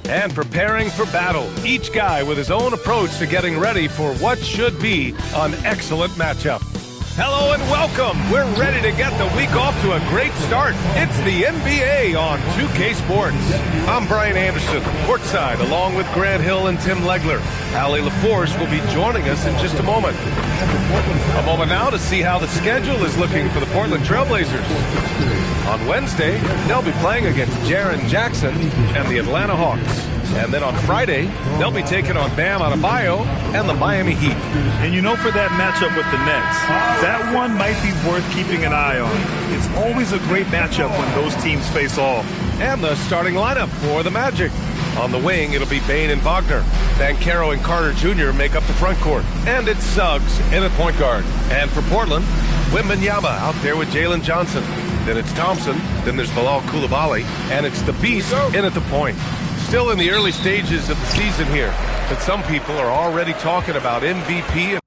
and preparing for battle. Each guy with his own approach to getting ready for what should be an excellent matchup. Hello and welcome. We're ready to get the week off to a great start. It's the NBA on 2K Sports. I'm Brian Anderson, courtside, along with Grant Hill and Tim Legler. Allie LaForce will be joining us in just a moment. A moment now to see how the schedule is looking for the Portland Trailblazers. On Wednesday, they'll be playing against Jaren Jackson and the Atlanta Hawks. And then on Friday, they'll be taking on Bam Adebayo and the Miami Heat. And you know, for that matchup with the Nets, that one might be worth keeping an eye on. It's always a great matchup when those teams face off. And the starting lineup for the Magic. On the wing, it'll be Bane and Wagner. Banchero and Carter Jr. make up the front court. And it's Suggs in at point guard. And for Portland, Wembanyama out there with Jalen Johnson. Then it's Thompson. Then there's Bilal Coulibaly. And it's the Beast in at the point. Still in the early stages of the season here, but some people are already talking about MVP.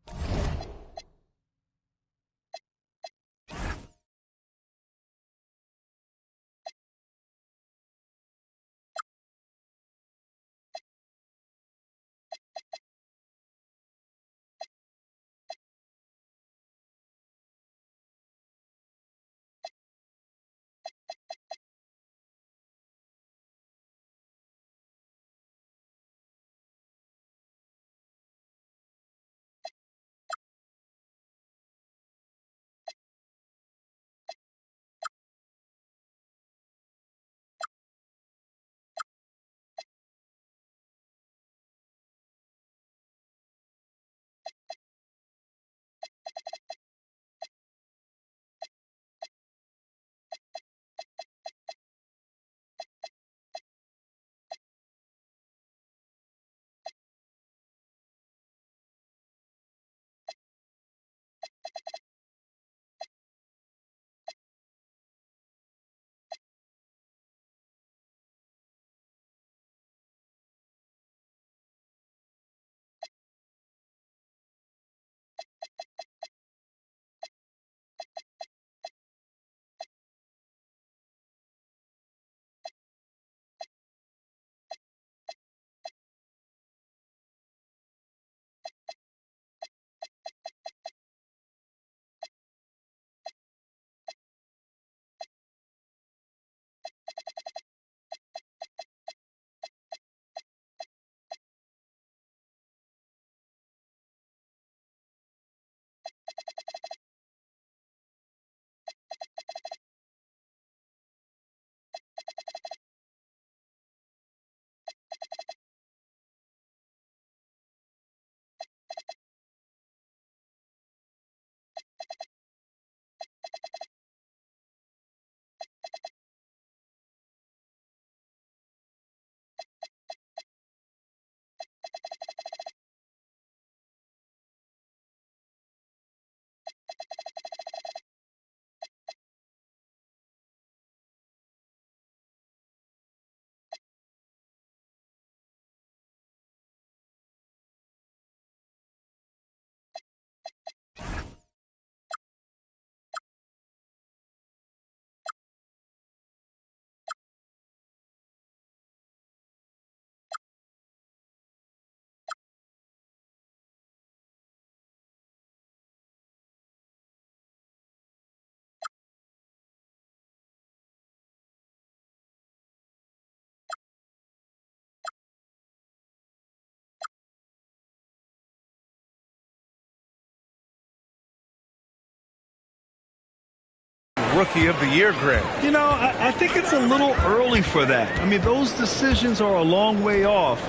Rookie of the Year, Grant. You know, I think it's a little early for that. I mean, those decisions are a long way off.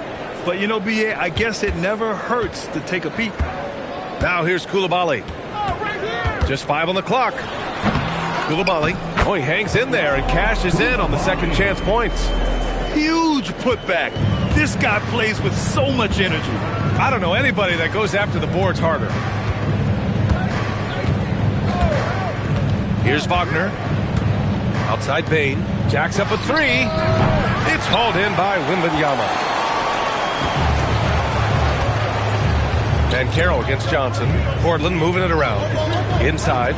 But, you know, B.A., I guess it never hurts to take a peek. Now here's Coulibaly. Just 5 on the clock. Coulibaly, oh, he hangs in there and cashes in on the second chance points. Huge putback. This guy plays with so much energy. I don't know anybody that goes after the boards harder. Here's Wagner. Outside Bane. Jacks up a three. It's hauled in by Wembanyama. Banchero against Johnson. Portland moving it around. Inside.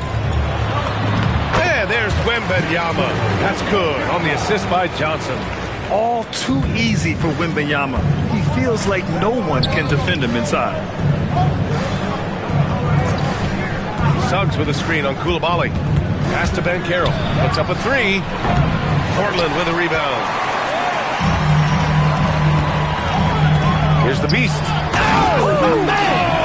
And there's Wembanyama. That's good on the assist by Johnson. all too easy for Wembanyama. He feels like no one can defend him inside. Suggs with a screen on Coulibaly. Pass to Banchero. Puts up a three. Portland with a rebound. Here's the Beast. Oh, man!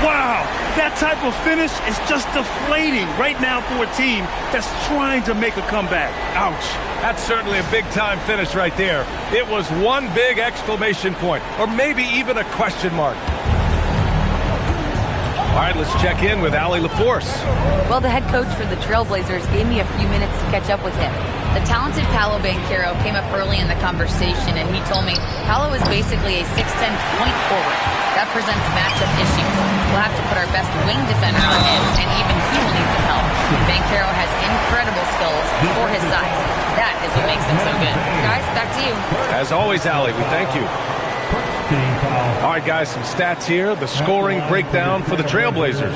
Wow! That type of finish is just deflating right now for a team that's trying to make a comeback. Ouch. That's certainly a big-time finish right there. It was one big exclamation point, or maybe even a question mark. All right, let's check in with Allie LaForce. Well, the head coach for the Trailblazers gave me a few minutes to catch up with him. The talented Paolo Banchero came up early in the conversation, and he told me Paolo is basically a 6'10" point forward. That presents matchup issues. We'll have to put our best wing defender on him, and even he will need some help. Banchero has incredible skills for his size. That is what makes him so good. Guys, back to you. As always, Allie, we thank you. All right, guys, some stats here. The scoring breakdown for the Trailblazers.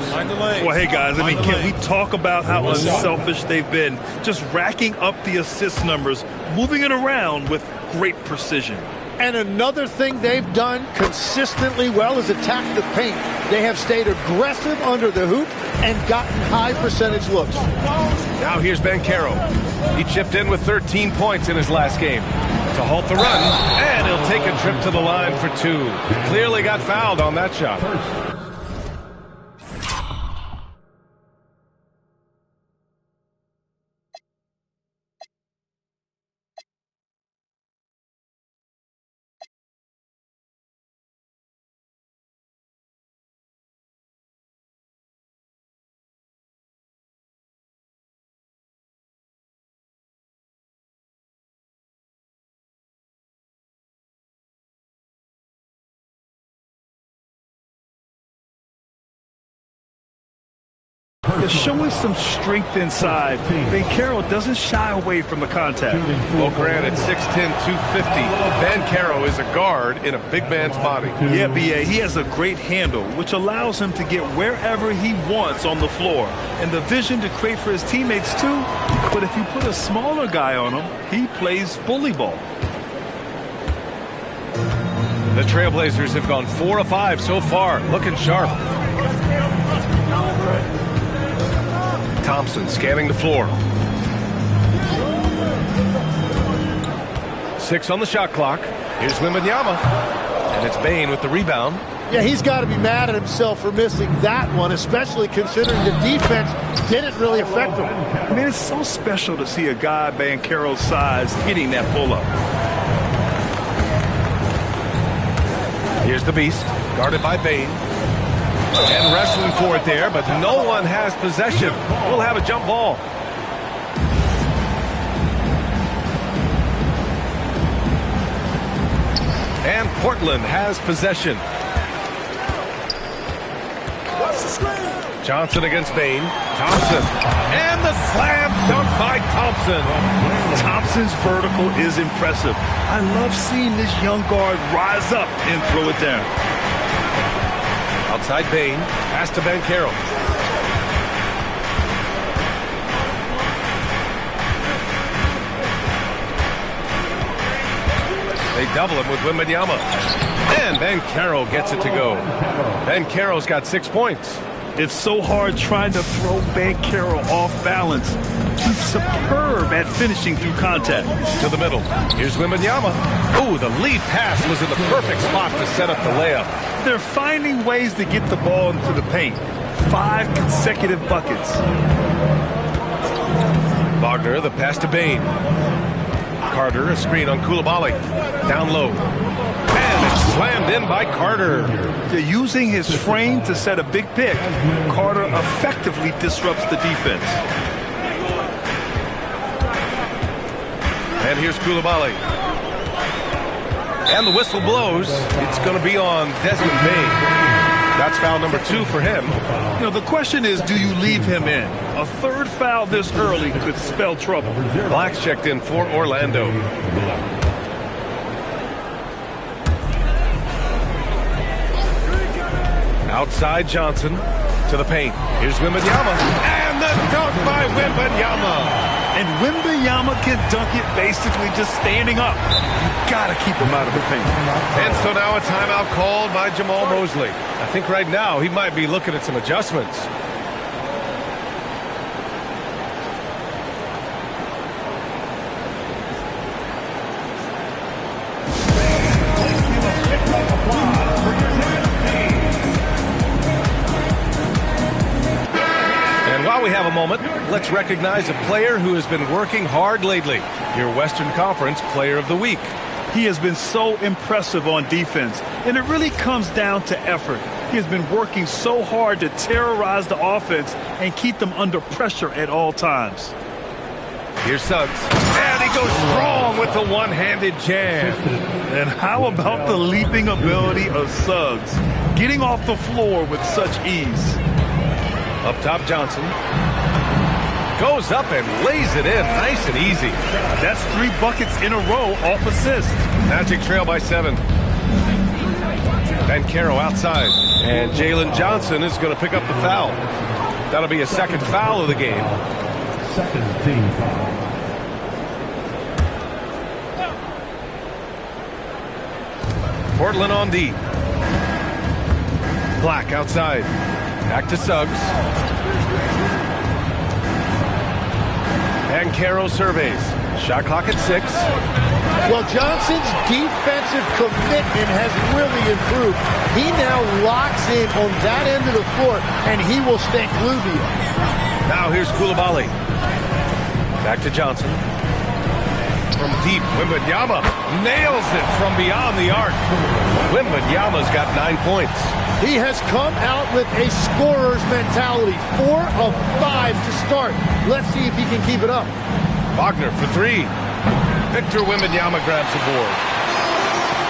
Well, hey, guys, I mean, can we talk about how unselfish they've been? Just racking up the assist numbers, moving it around with great precision. And another thing they've done consistently well is attack the paint. They have stayed aggressive under the hoop and gotten high percentage looks. Now here's Banchero. He chipped in with 13 points in his last game to halt the run, and he'll take a trip to the line for two. Clearly got fouled on that shot. They're showing some strength inside. Banchero doesn't shy away from the contact. Well, granted, 6'10", 250. Banchero is a guard in a big man's body. Yeah, B.A., he has a great handle, which allows him to get wherever he wants on the floor. And the vision to create for his teammates, too. But if you put a smaller guy on him, he plays bully ball. The Trailblazers have gone 4 of 5 so far, looking sharp. Thompson scanning the floor. 6 on the shot clock. Here's Wembanyama. And it's Bane with the rebound. Yeah, he's got to be mad at himself for missing that one, especially considering the defense didn't really affect him. I mean, it's so special to see a guy Banchero's size hitting that pull-up. Here's the Beast, guarded by Bane. And wrestling for it there, but no one has possession. We'll have a jump ball. And Portland has possession. Johnson against Bane. Thompson. And the slam dunk by Thompson. Thompson's vertical is impressive. I love seeing this young guard rise up and throw it down. Outside Bane, pass to Banchero. They double him with Wembanyama. And Banchero gets it to go. Banchero's got 6 points. It's so hard trying to throw Banchero off balance. He's superb at finishing through contact. To the middle. Here's Wembanyama. Ooh, the lead pass was in the perfect spot to set up the layup. They're finding ways to get the ball into the paint. 5 consecutive buckets. Wagner, the pass to Bane. Carter, a screen on Coulibaly. Down low. And it's slammed in by Carter. They're using his frame to set a big pick. Carter effectively disrupts the defense. And here's Coulibaly. And the whistle blows. It's going to be on Desmond Bane. That's foul number 2 for him. You know, the question is, do you leave him in? A third foul this early could spell trouble. Black's checked in for Orlando. Outside Johnson to the paint. Here's Wembanyama. And the dunk by Wembanyama. And Wembanyama can dunk it basically just standing up. You got to keep him out of the paint. And so now a timeout called by Jamal Mosley. I think right now he might be looking at some adjustments. While we have a moment, let's recognize a player who has been working hard lately. Your Western Conference Player of the Week. He has been so impressive on defense, and it really comes down to effort. He has been working so hard to terrorize the offense and keep them under pressure at all times. Here's Suggs, and he goes strong with the one-handed jam. And how about the leaping ability of Suggs, getting off the floor with such ease? Up top, Johnson. Goes up and lays it in nice and easy. That's 3 buckets in a row off assist. Magic trail by 7. Banchero outside. And Jalen Johnson is going to pick up the foul. That'll be a second foul of the game. Second team foul. Portland on D. Black outside. Back to Suggs. Banchero surveys. Shot clock at 6. Well, Johnson's defensive commitment has really improved. He now locks in on that end of the floor, and he will stay glued to you. Now here's Coulibaly. Back to Johnson. From deep, Wembanyama nails it from beyond the arc. Wembanyama's got 9 points. He has come out with a scorer's mentality. 4 of 5 to start. Let's see if he can keep it up. Wagner for 3. Victor Wembanyama grabs the board.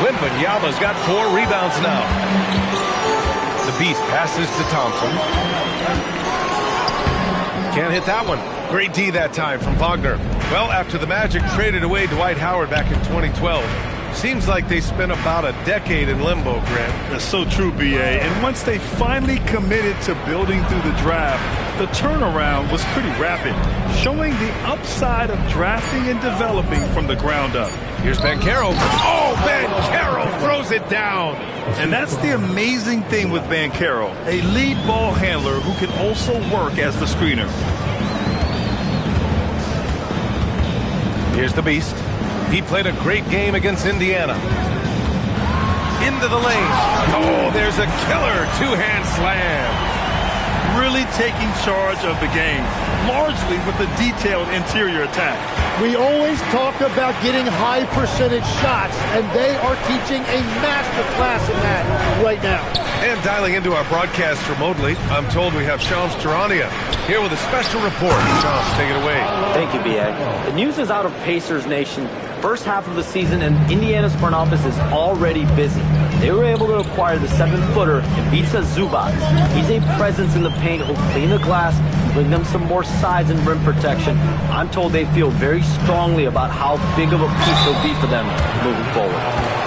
Wembanyama's got 4 rebounds now. The Beast passes to Thompson. Can't hit that one. Great D that time from Wagner. Well, after the Magic traded away Dwight Howard back in 2012, seems like they spent about a decade in limbo, Grant. That's so true, B.A. And once they finally committed to building through the draft, the turnaround was pretty rapid, showing the upside of drafting and developing from the ground up. Here's Banchero. Oh, Banchero throws it down. And that's the amazing thing with Banchero, a lead ball handler who can also work as the screener. Here's the Beast. He played a great game against Indiana. Into the lane. Oh, there's a killer two-hand slam. Really taking charge of the game, largely with a detailed interior attack. We always talk about getting high percentage shots, and they are teaching a master class in that right now. And dialing into our broadcast remotely, I'm told we have Shams Charania here with a special report. Shams, take it away. Thank you, B.A. The news is out of Pacers Nation. First half of the season, and Indiana's front office is already busy. They were able to acquire the 7-footer Ivica Zubac. He's a presence in the paint who'll clean the glass and bring them some more size and rim protection. I'm told they feel very strongly about how big of a piece he'll be for them moving forward.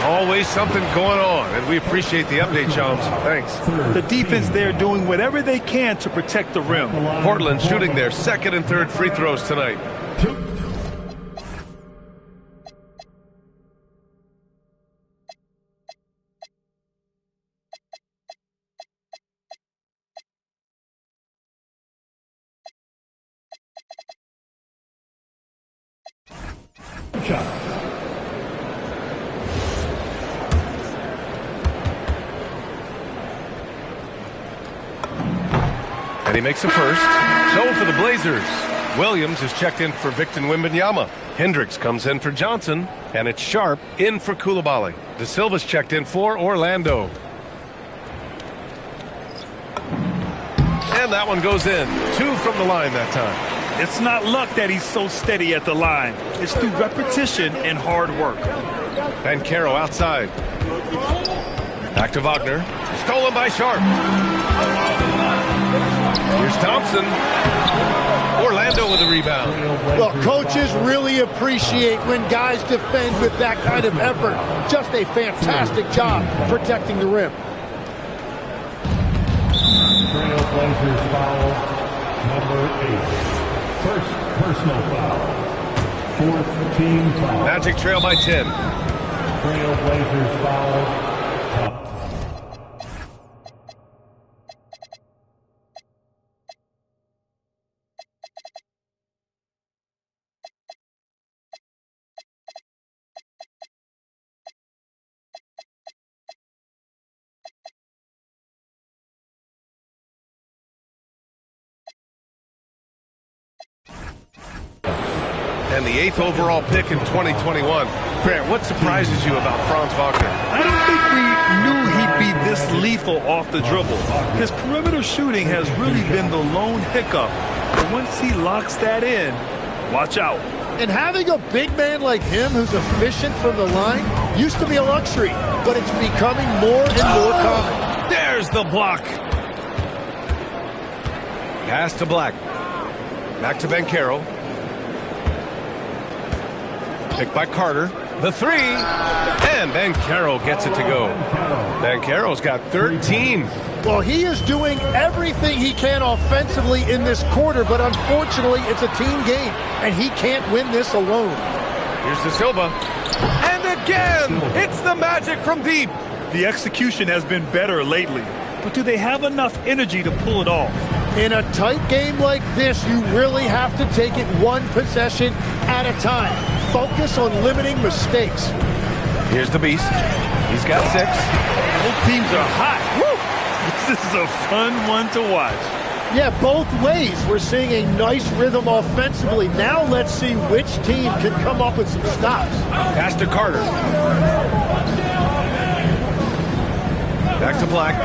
Always something going on, and we appreciate the update, Shams. Thanks. The defense there doing whatever they can to protect the rim. Portland shooting their second and third free throws tonight. And he makes a first. So for the Blazers, Williams is checked in for Victor Wembanyama. Hendricks comes in for Johnson, and it's Sharp in for Coulibaly. De Silva's checked in for Orlando. And that one goes in. 2 from the line that time. It's not luck that he's so steady at the line. It's through repetition and hard work. Banchero outside. Back to Wagner. Stolen by Sharp. Here's Thompson. Orlando with a rebound. Well, coaches really appreciate when guys defend with that kind of effort. Just a fantastic job protecting the rim. Trailblazers foul number 8. First personal foul. Fourth team foul. Magic trail by 10. Trailblazers foul. And the 8th overall pick in 2021. Grant, what surprises you about Franz Wagner? I don't think we knew he'd be this lethal off the dribble. His perimeter shooting has really been the lone hiccup. But once he locks that in, watch out. And having a big man like him who's efficient from the line used to be a luxury, but it's becoming more and more common. There's the block. Pass to Black. Back to Banchero. Picked by Carter. The 3. And Banchero gets it to go. Banchero's got 13. Well, he is doing everything he can offensively in this quarter, but unfortunately, it's a team game, and he can't win this alone. Here's De Silva. And again, it's the Magic from deep. The execution has been better lately, but do they have enough energy to pull it off? In a tight game like this, you really have to take it one possession at a time. Focus on limiting mistakes. Here's the Beast. He's got 6. Both teams are hot. Woo! This is a fun one to watch. Yeah, both ways. We're seeing a nice rhythm offensively. Now let's see which team can come up with some stops. Pass to Carter. Back to Black.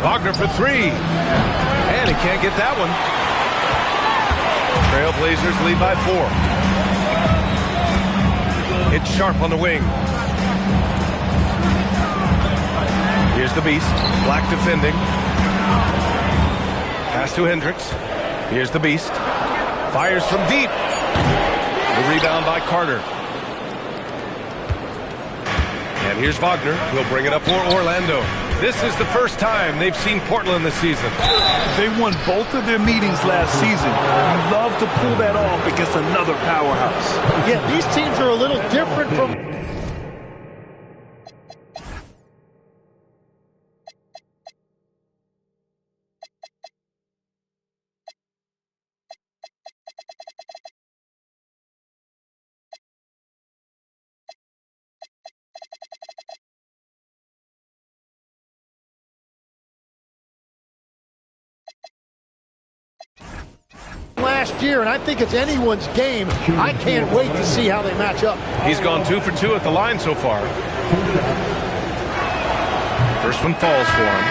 Wagner for 3. And he can't get that one. Trailblazers lead by 4. It's Sharp on the wing. Here's the Beast. Black defending. Pass to Hendricks. Here's the Beast. Fires from deep. The rebound by Carter. And here's Wagner. He'll bring it up for Orlando. This is the first time they've seen Portland this season. They won both of their meetings last season. You love to pull that off against another powerhouse. Yeah, these teams are a little different from... last year, and I think it's anyone's game. I can't wait to see how they match up. He's gone 2 for 2 at the line so far. First one falls for him.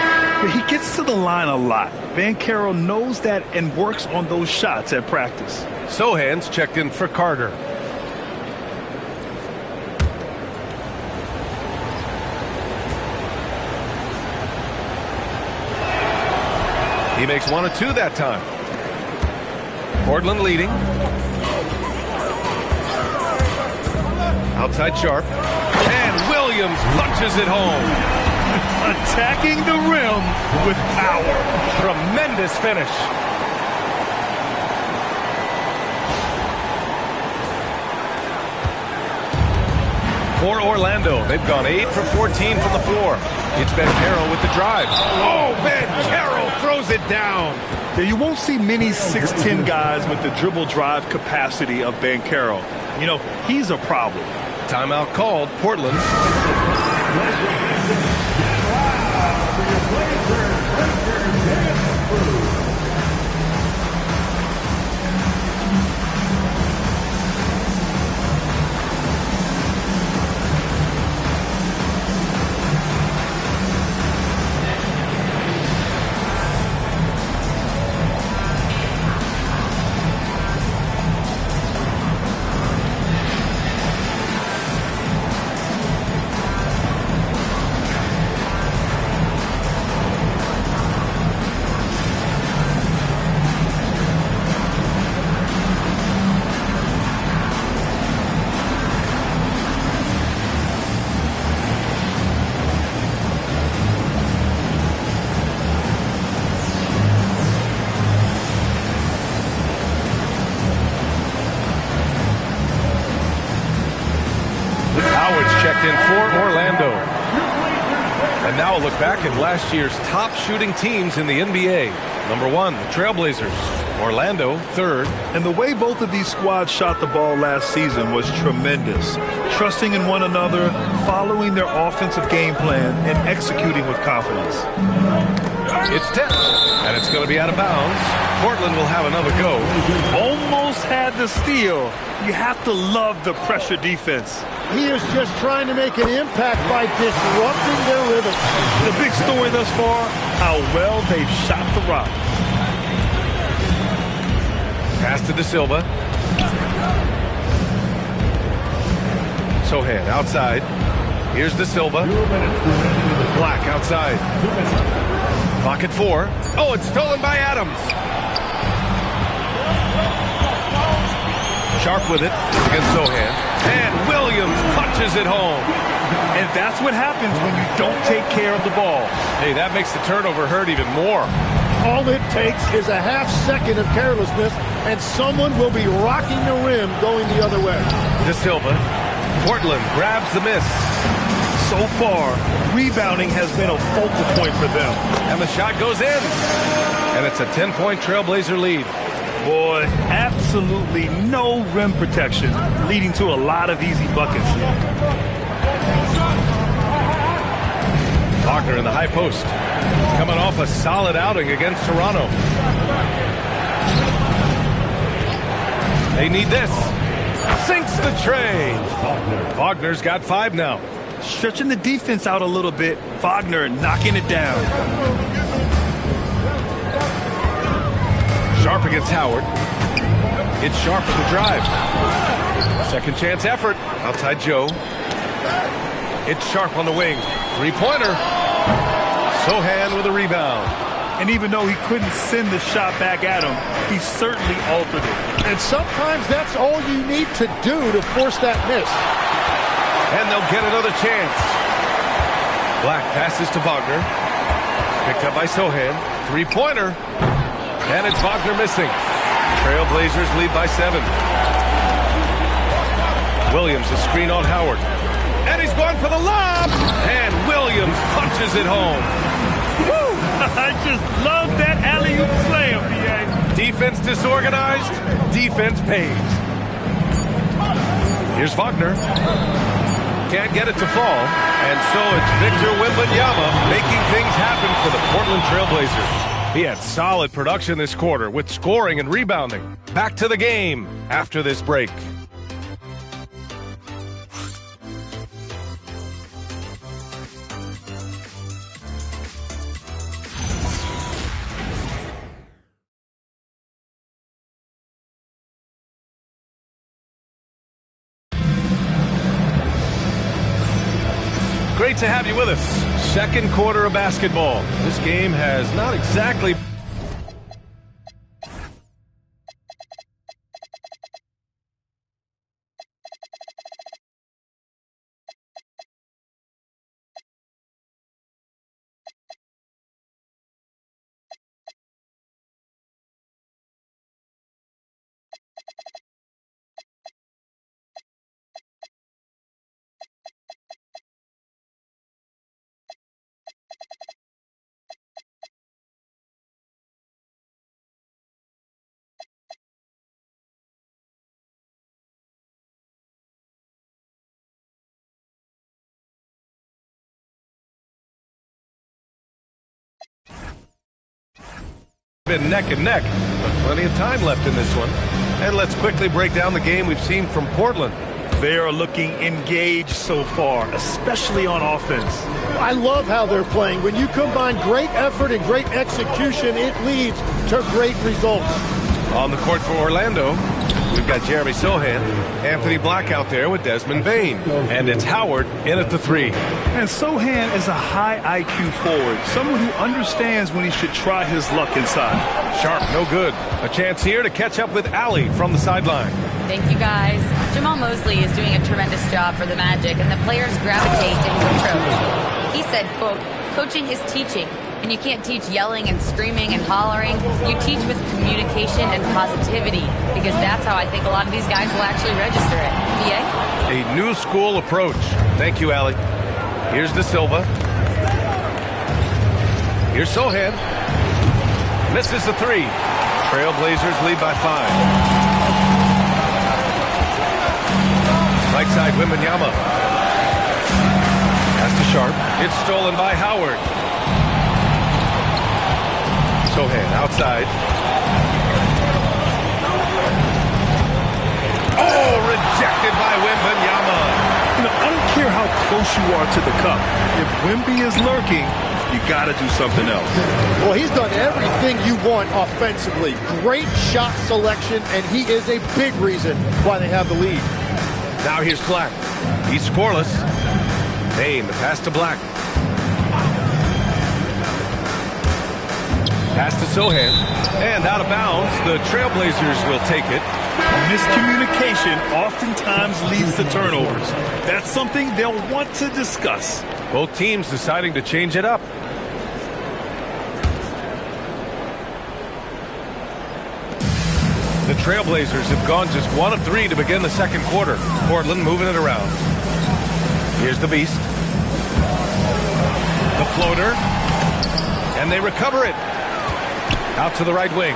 He gets to the line a lot. Banchero knows that and works on those shots at practice. Sohan's checked in for Carter. He makes 1 of 2 that time. Portland leading. Outside Sharp. And Williams punches it home. Attacking the rim with power. Tremendous finish. For Orlando, they've gone 8 for 14 from the floor. It's Banchero with the drive. Oh, Banchero throws it down. Yeah, you won't see many 6'10 guys with the dribble drive capacity of Banchero. You know, he's a problem. Timeout called, Portland. checked in for Orlando. And now a look back at last year's top shooting teams in the NBA. Number 1, the Trailblazers. Orlando, 3rd. And the way both of these squads shot the ball last season was tremendous. Trusting in one another, following their offensive game plan, and executing with confidence. It's tipped, and it's going to be out of bounds. Portland will have another go. Almost had the steal. You have to love the pressure defense. He is just trying to make an impact by disrupting their rhythm. The big story thus far, how well they've shot the rock. Pass to De Silva. Sohan outside. Here's De Silva. Black outside. Clock at 4. Oh, it's stolen by Adams. Sharp with it against Sohan. And Williams punches it home. And that's what happens when you don't take care of the ball. Hey, that makes the turnover hurt even more. All it takes is a half second of carelessness, and someone will be rocking the rim going the other way. De Silva. Portland grabs the miss. So far, rebounding has been a focal point for them. And the shot goes in. And it's a 10-point Trailblazer lead. Boy, absolutely no rim protection, leading to a lot of easy buckets. Wagner in the high post. Coming off a solid outing against Toronto. They need this. Sinks the tray. Wagner's got 5 now. Stretching the defense out a little bit. Wagner knocking it down. Sharp against Howard. It's Sharp with the drive. Second chance effort. Outside Joe. It's Sharp on the wing. 3-pointer. Sohan with a rebound. And even though he couldn't send the shot back at him, he certainly altered it. And sometimes that's all you need to do to force that miss. And they'll get another chance. Black passes to Wagner. Picked up by Sohan. 3-pointer. And it's Wagner missing. Trailblazers lead by 7. Williams a screen on Howard. And he's going for the lob. And Williams punches it home. Woo! I just love that alley-oop slam, PA. Defense disorganized. Defense pays. Here's Wagner. Can't get it to fall. And so it's Victor Wembanyama making things happen for the Portland Trailblazers. He had solid production this quarter with scoring and rebounding. Back to the game after this break. Great to have you with us. Second quarter of basketball. This game has not exactly been neck and neck, but plenty of time left in this one. And let's quickly break down the game we've seen from Portland. They are looking engaged so far, especially on offense. I love how they're playing. When you combine great effort and great execution, it leads to great results. On the court for Orlando, we've got Jeremy Sohan, Anthony Black out there with Desmond Bain, and it's Howard in at the 3. And Sohan is a high IQ forward, someone who understands when he should try his luck inside. Sharp, no good. A chance here to catch up with Allie from the sideline. Thank you, guys. Jamal Mosley is doing a tremendous job for the Magic, and the players gravitate to his approach. He said, quote, "Coaching is teaching, and you can't teach yelling and screaming and hollering. You teach with communication and positivity, because that's how I think a lot of these guys will actually register it." PA? A new school approach. Thank you, Allie. Here's De Silva. Here's Sohan. Misses the three. Trailblazers lead by 5. Right side, Wembanyama. Pass to Sharp. It's stolen by Howard. Sohan outside. Oh, rejected by Wembanyama. You know, I don't care how close you are to the cup. If Wemby is lurking, you got to do something else. Well, he's done everything you want offensively. Great shot selection, and he is a big reason why they have the lead. Now here's Black. He's scoreless. Payne, the pass to Black. Pass to Sohan. And out of bounds, the Trailblazers will take it. Miscommunication oftentimes leads to turnovers. That's something they'll want to discuss. Both teams deciding to change it up. The Trailblazers have gone just 1 of 3 to begin the second quarter. Portland moving it around. Here's the Beast. The floater. And they recover it. Out to the right wing.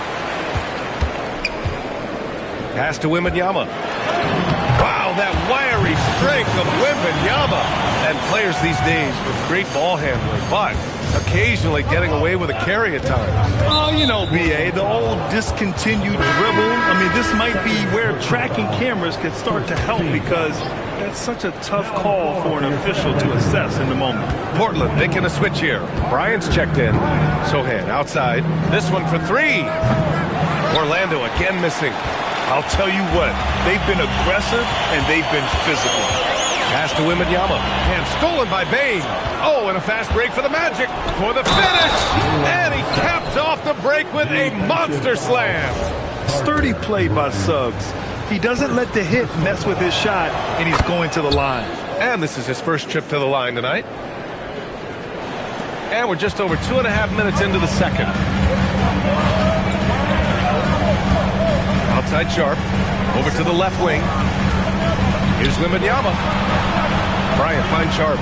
Pass to Wembanyama. Wow, that wiry strength of Wembanyama. And players these days with great ball handling, but occasionally getting away with a carry at times. Oh, you know, B.A., the old discontinued dribble. I mean, this might be where tracking cameras could start to help because that's such a tough call for an official to assess in the moment. Portland making a switch here. Bryant's checked in. Sohan outside. This one for 3. Orlando again missing. I'll tell you what, they've been aggressive and they've been physical. Pass to Wembanyama. And stolen by Bane. Oh, and a fast break for the Magic for the finish. And he caps off the break with a monster slam. Sturdy play by Suggs. He doesn't let the hit mess with his shot, and he's going to the line. And this is his first trip to the line tonight. And we're just over 2.5 minutes into the second. Outside Sharp. Over to the left wing. Here's Wembanyama. Bryant finds Sharp.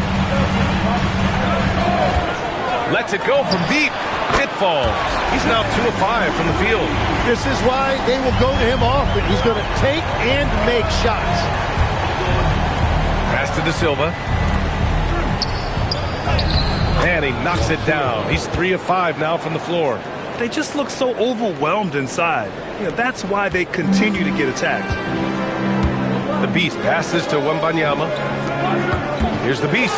Lets it go from deep. It falls. He's now 2 of 5 from the field. This is why they will go to him often. He's going to take and make shots. Pass to De Silva. And he knocks it down. He's 3 of 5 now from the floor. They just look so overwhelmed inside. You know, that's why they continue to get attacked. The Beast passes to Wembanyama. Here's the Beast.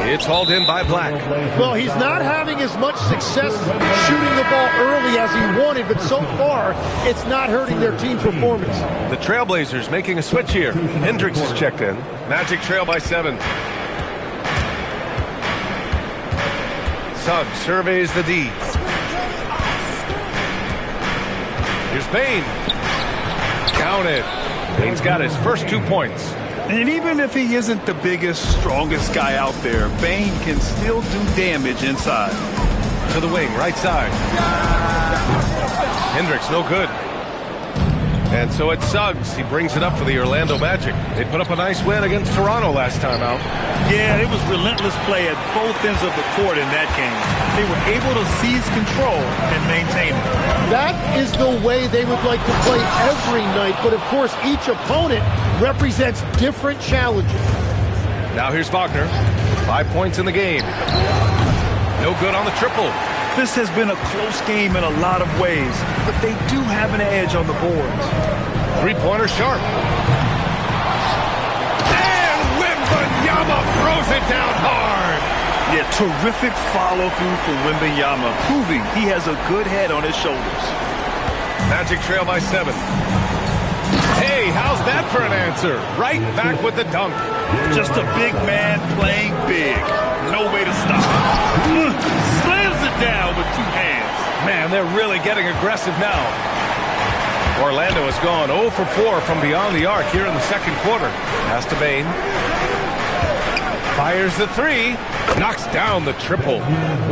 It's hauled in by Black. Well, he's not having as much success shooting the ball early as he wanted, but so far, it's not hurting their team performance. The Trailblazers making a switch here. Hendricks is checked in. Magic trail by 7. Suggs surveys the D. Here's Bane. Counted. Bane's got his first 2 points. And even if he isn't the biggest, strongest guy out there, Bane can still do damage inside. To the wing, right side. Hendricks, no good. And so it's Suggs. He brings it up for the Orlando Magic. They put up a nice win against Toronto last time out. Yeah, it was relentless play at both ends of the court in that game. They were able to seize control and maintain it. That is the way they would like to play every night, but of course each opponent represents different challenges. Now here's Wagner. 5 points in the game. No good on the triple. This has been a close game in a lot of ways, but they do have an edge on the boards. 3-pointer Sharp. And Wembanyama throws it down hard. Yeah, terrific follow-through for Wembanyama, proving he has a good head on his shoulders. Magic trail by 7. Hey, how's that for an answer? Right back with the dunk. Just a big man playing big. No way to stop him. Slams it down with 2 hands. Man, they're really getting aggressive now. Orlando has gone 0 for 4 from beyond the arc here in the second quarter. Pass to Bane. Fires the 3. Knocks down the triple.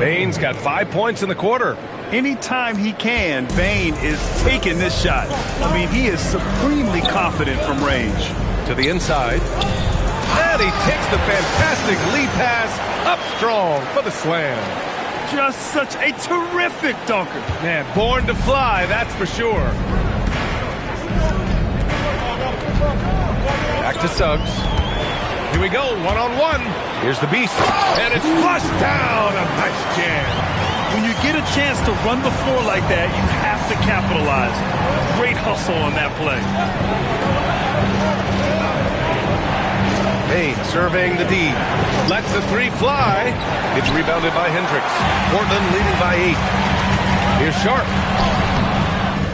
Bane's got 5 points in the quarter. Anytime he can, Bane is taking this shot. I mean, he is supremely confident from range. To the inside. And he takes the fantastic lead pass up strong for the slam. Just such a terrific dunker. Man, born to fly, that's for sure. Back to Suggs. Here we go, one-on-one. Here's the beast. And it's flushed down. A nice jam. When you get a chance to run the floor like that, you have to capitalize. Great hustle on that play. Bain surveying the D. Lets the three fly. It's rebounded by Hendricks. Portland leading by 8. Here's Sharp.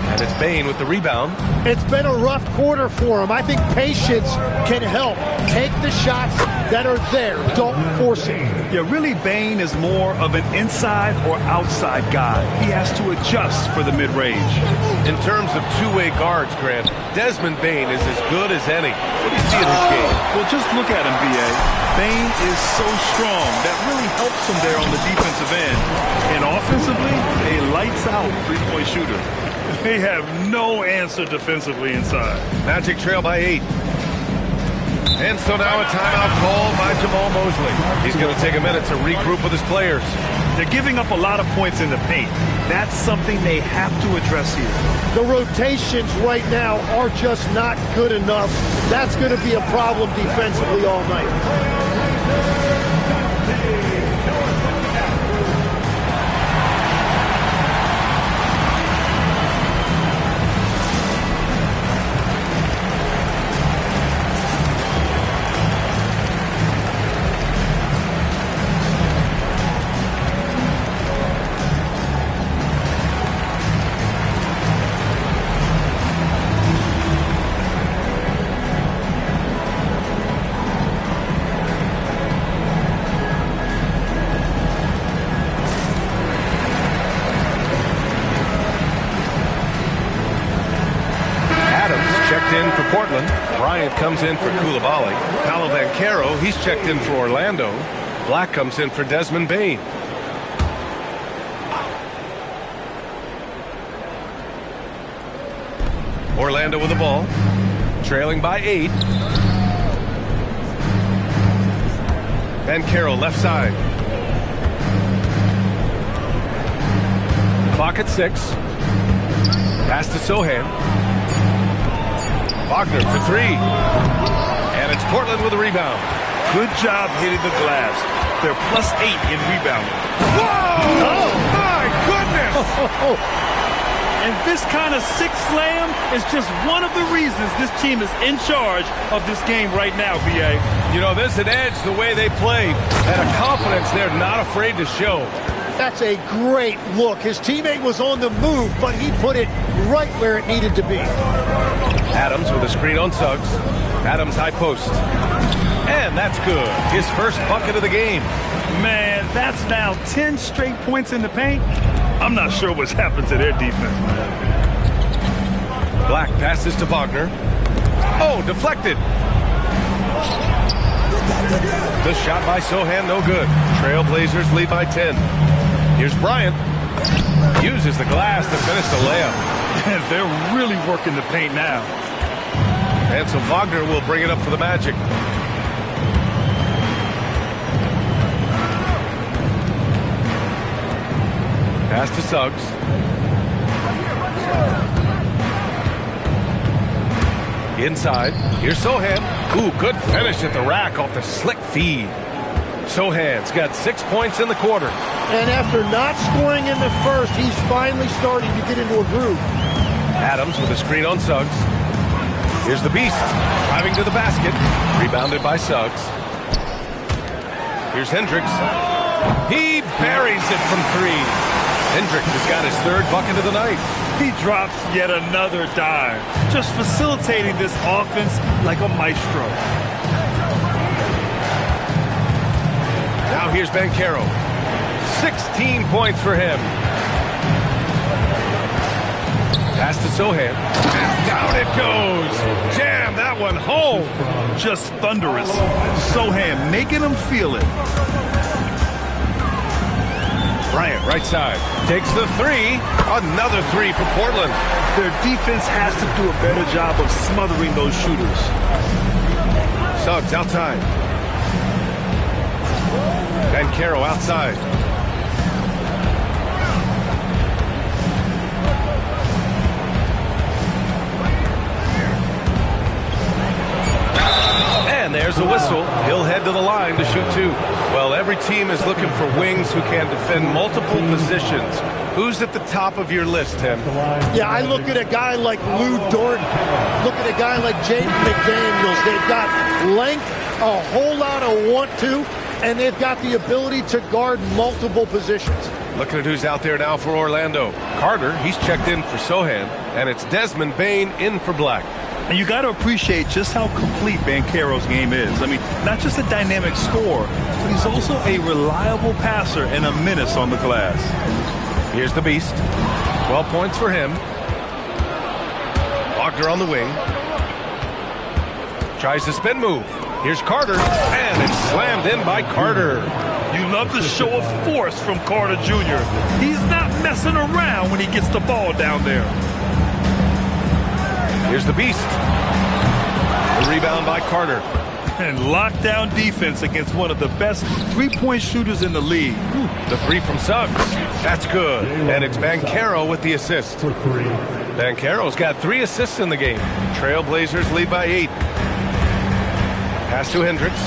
And it's Bain with the rebound. It's been a rough quarter for him. I think patience can help. Take the shots that are there. Don't force it. Yeah, really, Bain is more of an inside or outside guy. He has to adjust for the mid-range. In terms of two-way guards, Grant, Desmond Bain is as good as any. What do you see in his game? Well, just look at him, B.A. Bain is so strong. That really helps him there on the defensive end. And offensively, a lights-out three-point shooter. They have no answer defensively inside. Magic trail by 8. And so now a timeout called by Jamal Mosley. He's going to take a minute to regroup with his players. They're giving up a lot of points in the paint. That's something they have to address here. The rotations right now are just not good enough. That's going to be a problem defensively all night. In for Portland. Bryant comes in for Coulibaly. Paolo Banchero, he's checked in for Orlando. Black comes in for Desmond Bain. Orlando with the ball. Trailing by 8. Banchero left side. Clock at 6. Pass to Sohan. Wagner for 3. And it's Portland with a rebound. Good job hitting the glass. They're +8 in rebounding. Whoa! Oh, my goodness! And this kind of sixth slam is just one of the reasons this team is in charge of this game right now, B.A. You know, there's an edge the way they play and a confidence they're not afraid to show. That's a great look. His teammate was on the move, but he put it right where it needed to be. Adams with a screen on Suggs. Adams high post. And that's good. His first bucket of the game. Man, that's now 10 straight points in the paint. I'm not sure what's happened to their defense, man. Black passes to Wagner. Oh, deflected. The shot by Sohan, no good. Trailblazers lead by 10. Here's Bryant. Uses the glass to finish the layup. And they're really working the paint now. And so Wagner will bring it up for the Magic. Pass to Suggs. Inside. Here's Sohan. Ooh, good finish at the rack off the slick feed. Sohan's got 6 points in the quarter. And after not scoring in the first, he's finally starting to get into a groove. Adams with a screen on Suggs. Here's the beast. Driving to the basket. Rebounded by Suggs. Here's Hendricks. He buries it from 3. Hendricks has got his 3rd bucket of the night. He drops yet another dime. Just facilitating this offense like a maestro. Now here's Banchero. 16 points for him. Pass to Sohan. And down it goes. Jam that one home. Just thunderous. Sohan making them feel it. Bryant, right side. Takes the 3. Another 3 for Portland. Their defense has to do a better job of smothering those shooters. Suggs outside. Banchero outside. And there's a whistle. He'll head to the line to shoot two. Well, every team is looking for wings who can defend multiple positions. Who's at the top of your list, Tim? Yeah, I look at a guy like Lou Dort. Look at a guy like Jaden McDaniels. They've got length, a whole lot of want-to, and they've got the ability to guard multiple positions. Looking at who's out there now for Orlando. Carter, he's checked in for Sohan, and it's Desmond Bane in for Black. And you got to appreciate just how complete Banchero's game is. I mean, not just a dynamic scorer, but he's also a reliable passer and a menace on the glass. Here's the Beast. 12 points for him. Wagner on the wing. Tries the spin move. Here's Carter, and it's slammed in by Carter. You love the show of force from Carter Jr. He's not messing around when he gets the ball down there. Here's the Beast. The rebound by Carter. And lockdown defense against one of the best three-point shooters in the league. The three from Suggs. That's good. And it's Banchero with the assist. Banchero's got 3 assists in the game. Trailblazers lead by 8. Pass to Hendricks.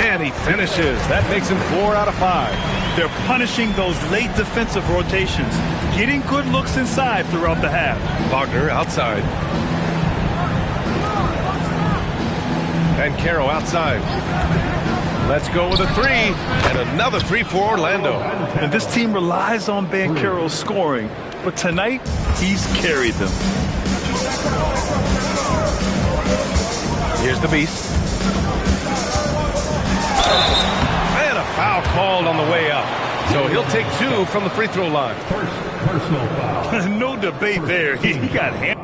And he finishes. That makes him 4 out of 5. They're punishing those late defensive rotations, getting good looks inside throughout the half. Wagner outside. Banchero outside. Let's go with a 3. And another 3 for Orlando. And this team relies on Banchero's scoring, but tonight he's carried them. Here's the Beast. And a foul called on the way up. So he'll take 2 from the free throw line. First personal foul. No debate there. He got hammered.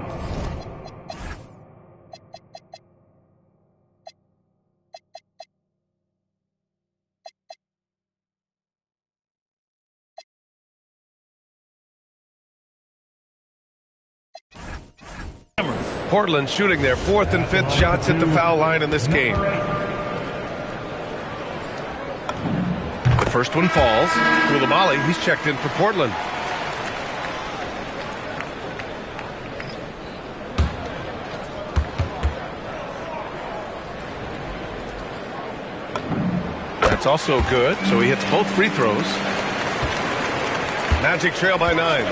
Portland shooting their 4th and 5th shots at the foul line in this game. The first one falls. Koulibaly, he's checked in for Portland. That's also good, so he hits both free throws. Magic trail by 9.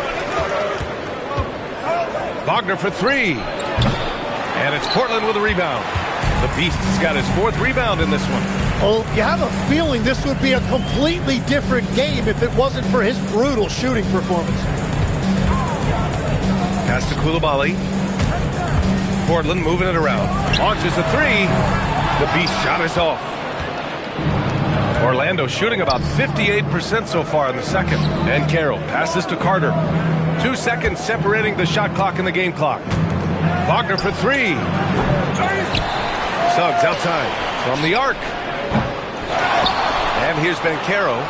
Wagner for 3. And it's Portland with a rebound. The Beast has got his 4th rebound in this one. Well, you have a feeling this would be a completely different game if it wasn't for his brutal shooting performance. Pass to Koulibaly. Portland moving it around. Launches a 3. The Beast shot is off. Orlando shooting about 58% so far in the second. Banchero passes to Carter. 2 seconds separating the shot clock and the game clock. Wagner for 3. Suggs outside from the arc. And here's Banchero.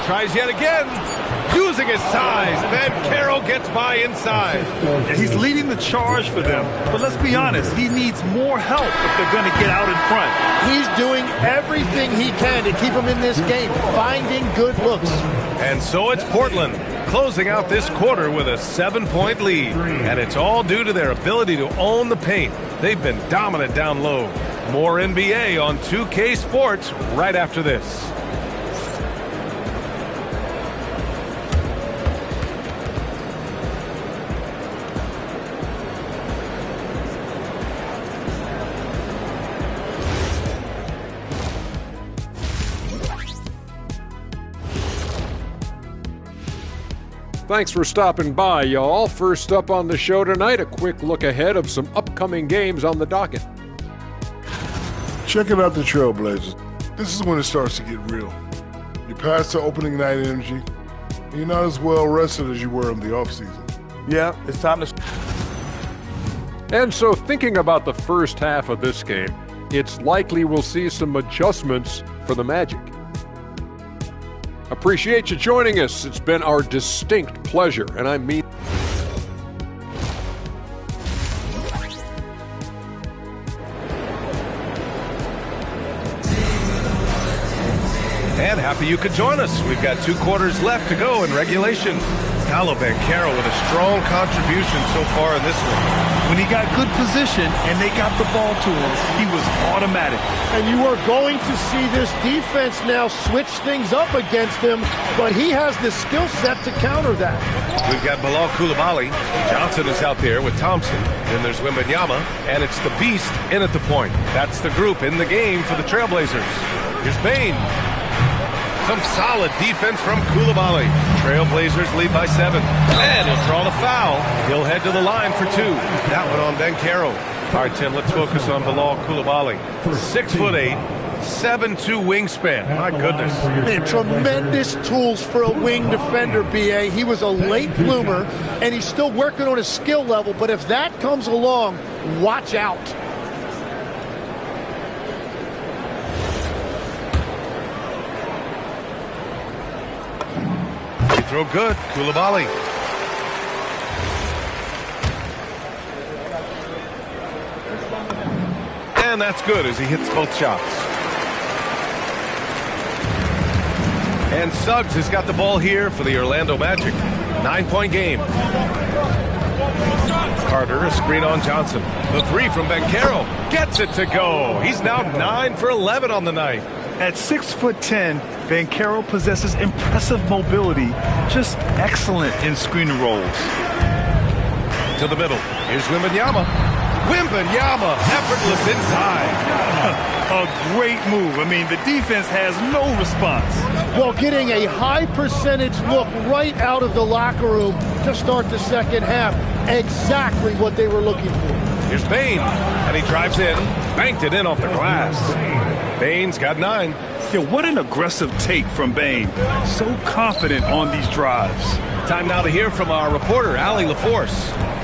Tries yet again. Using his size. Banchero gets by inside. He's leading the charge for them. But let's be honest, he needs more help if they're going to get out in front. He's doing everything he can to keep him in this game, finding good looks. And so it's Portland closing out this quarter with a 7-point lead. And it's all due to their ability to own the paint. They've been dominant down low. More NBA on 2K Sports right after this. Thanks for stopping by, y'all. First up on the show tonight, a quick look ahead of some upcoming games on the docket. Checking out the Trailblazers. This is when it starts to get real. You pass the opening night energy, and you're not as well rested as you were in the offseason. Yeah, it's time to... And so thinking about the first half of this game, it's likely we'll see some adjustments for the Magic. Appreciate you joining us. It's been our distinct pleasure, and I mean... and happy you could join us. We've got 2 quarters left to go in regulation. Paolo Banchero with a strong contribution so far in this one. When he got good position and they got the ball to him, he was automatic. And you are going to see this defense now switch things up against him, but he has the skill set to counter that. We've got Bilal Coulibaly. Johnson is out there with Thompson. Then there's Wembanyama, and it's the Beast in at the point. That's the group in the game for the Trailblazers. Here's Bane. Some solid defense from Coulibaly. Trailblazers lead by 7. And he'll draw the foul. He'll head to the line for 2. That one on Banchero. All right, Tim, let's focus on Bilal Coulibaly. 6'8", 7'2" wingspan. My goodness. Man, tremendous tools for a wing defender, B.A. He was a late bloomer, and he's still working on his skill level. But if that comes along, watch out. Throw good, Coulibaly. And that's good as he hits both shots. And Suggs has got the ball here for the Orlando Magic. 9-point game. Carter, a screen on Johnson. The 3 from Banchero gets it to go. He's now 9 for 11 on the night. At 6'10", Banchero possesses impressive mobility, just excellent in screen rolls. To the middle. Here's Wembanyama. Wembanyama, effortless inside. A great move. I mean, the defense has no response. Well, getting a high percentage look right out of the locker room to start the second half. Exactly what they were looking for. Here's Bane, and he drives in, banked it in off the glass. Bane's got 9. Yeah, what an aggressive take from Bane. So confident on these drives. Time now to hear from our reporter, Allie LaForce.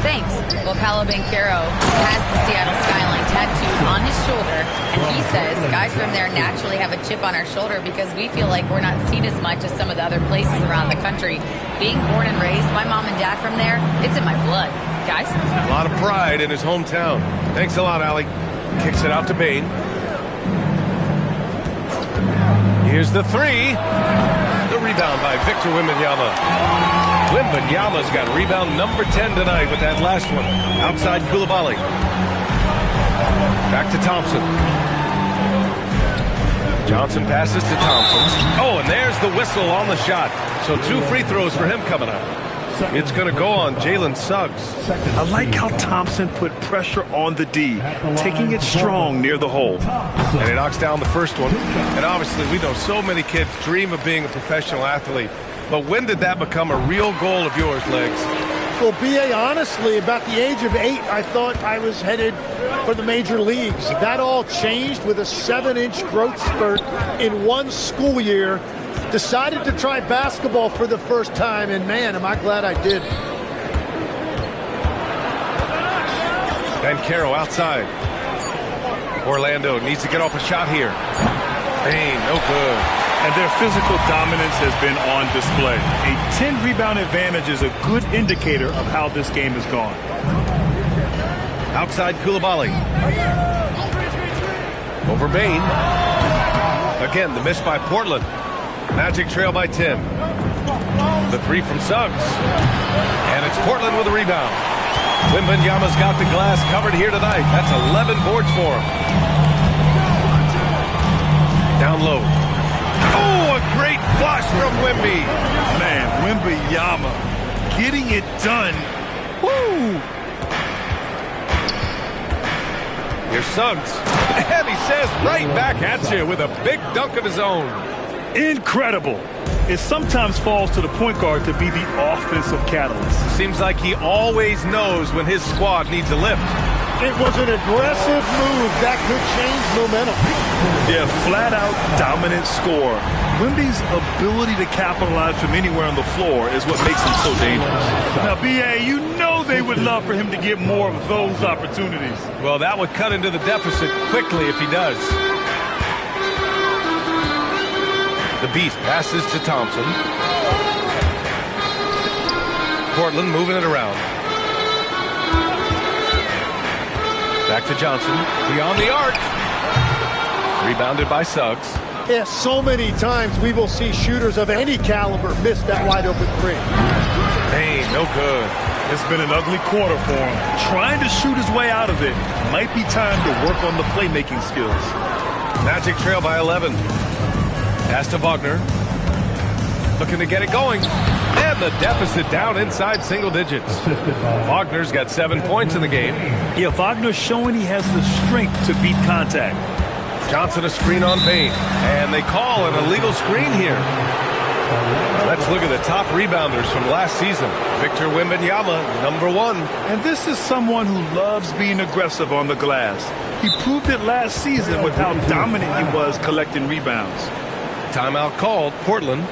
Thanks. Well, Paolo Banchero has the Seattle skyline tattooed on his shoulder, and he says guys from there naturally have a chip on our shoulder because we feel like we're not seen as much as some of the other places around the country. Being born and raised, my mom and dad from there, it's in my blood. Guys? A lot of pride in his hometown. Thanks a lot, Allie. Kicks it out to Bane. Here's the 3. The rebound by Victor Wembanyama. Wembanyama's got rebound number 10 tonight with that last one. Outside Coulibaly. Back to Thompson. Johnson passes to Thompson. Oh, and there's the whistle on the shot. So 2 free throws for him coming up. It's going to go on Jalen Suggs. I like how Thompson put pressure on the D, taking it strong near the hole. And he knocks down the first one. And obviously, we know so many kids dream of being a professional athlete. But when did that become a real goal of yours, Legs? Well, B.A., honestly, about the age of 8, I thought I was headed for the major leagues. That all changed with a 7-inch growth spurt in one school year. Decided to try basketball for the first time, and man, am I glad I did. Banchero outside. Orlando needs to get off a shot here. Bane, no good. And their physical dominance has been on display. A 10-rebound advantage is a good indicator of how this game has gone. Outside Coulibaly. Over Bane. Again, the miss by Portland. Magic trail by 10. The 3 from Suggs. And it's Portland with a rebound. Wembanyama's got the glass covered here tonight. That's 11 boards for him. Down low. Oh, a great flush from Wemby. Man, Wembanyama getting it done. Woo! Here's Suggs. And he says right back at you with a big dunk of his own. Incredible. It sometimes falls to the point guard to be the offensive catalyst. Seems like he always knows when his squad needs a lift. It was an aggressive move that could change momentum. Yeah, flat-out dominant score. Wemby's ability to capitalize from anywhere on the floor is what makes him so dangerous. Now, B.A., you know they would love for him to get more of those opportunities. Well, that would cut into the deficit quickly if he does. The Beast passes to Thompson. Portland moving it around. Back to Johnson. Beyond the arc. Rebounded by Suggs. Yeah, so many times we will see shooters of any caliber miss that wide open three. Hey, no good. It's been an ugly quarter for him. Trying to shoot his way out of it. Might be time to work on the playmaking skills. Magic trail by 11. Pass to Wagner. Looking to get it going. And the deficit down inside single digits. Wagner's got 7 points in the game. Yeah, Wagner's showing he has the strength to beat contact. Johnson a screen on Payne. And they call an illegal screen here. Let's look at the top rebounders from last season. Victor Wembanyama, number 1. And this is someone who loves being aggressive on the glass. He proved it last season with how dominant he was collecting rebounds. Timeout called, Portland.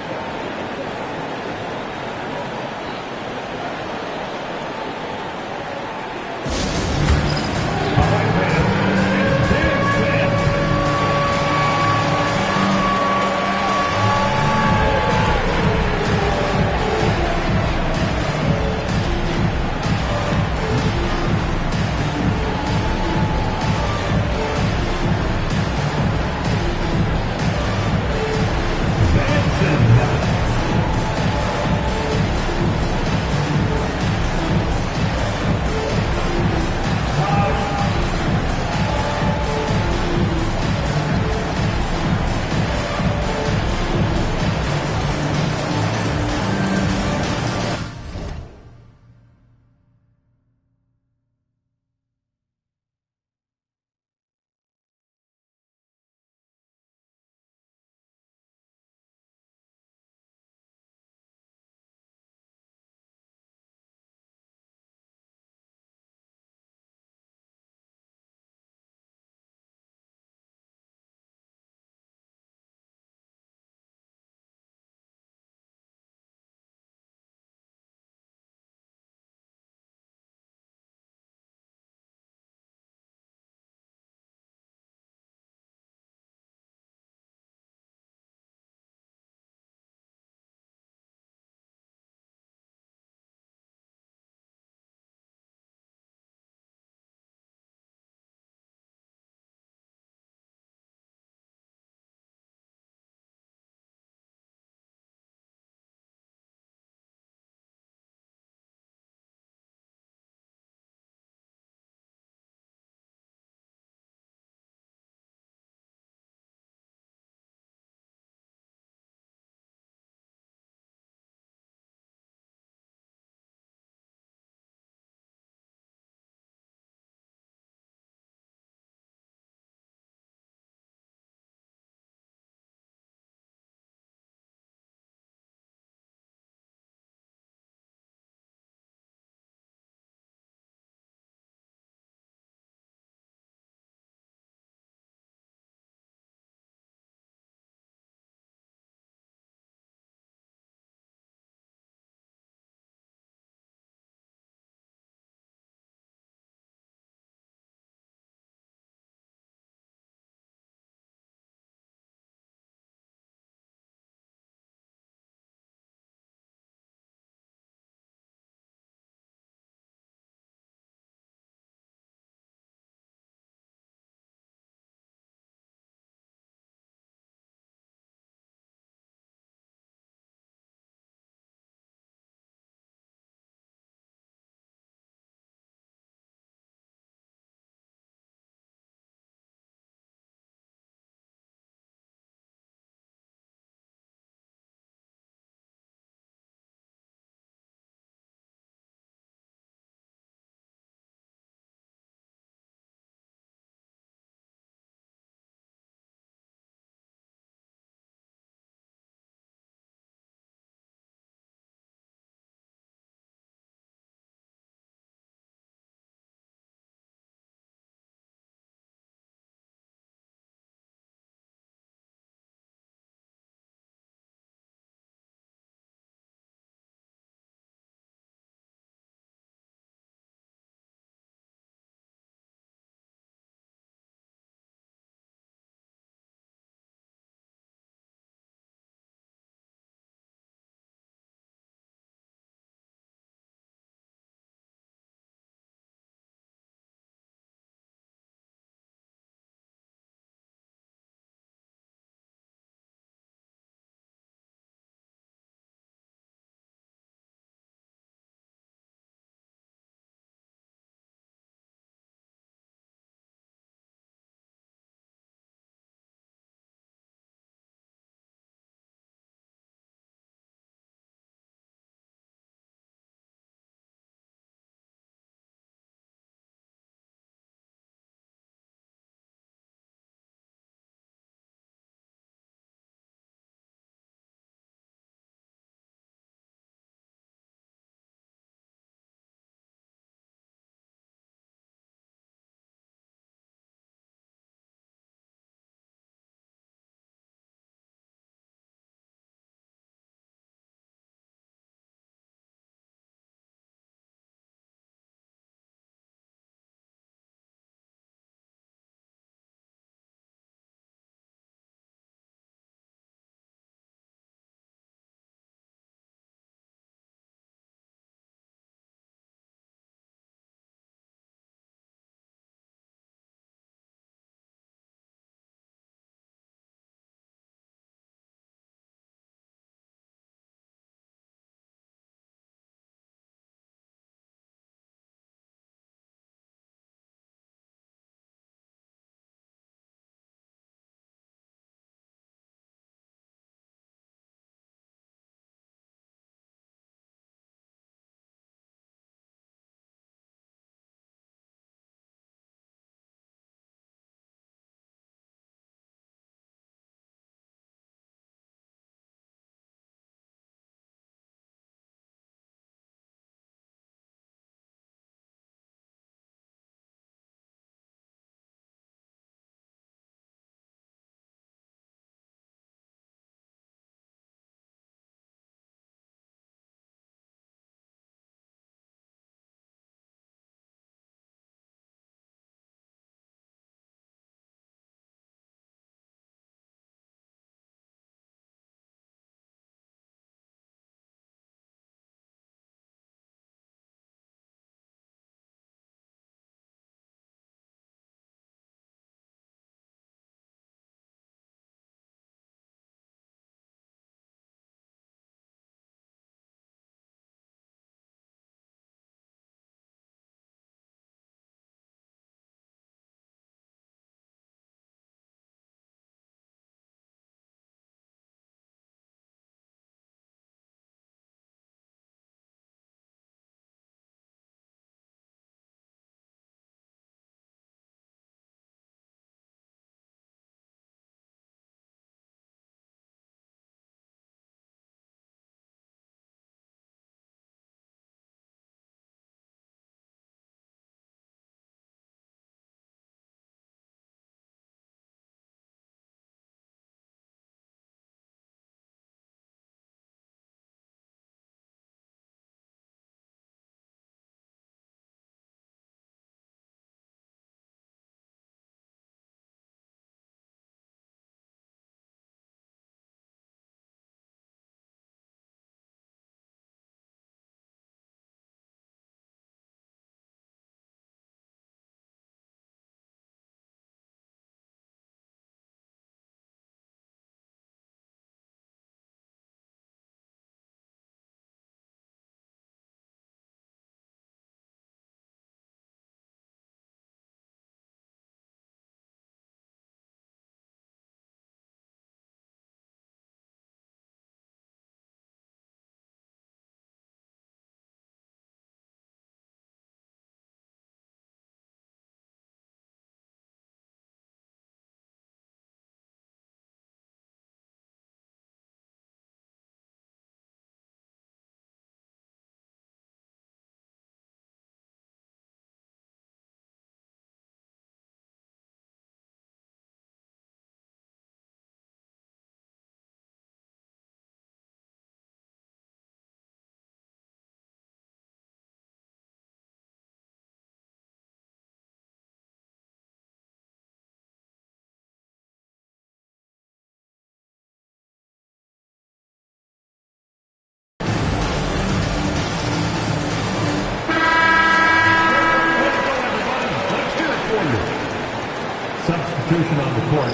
Substitution on the court.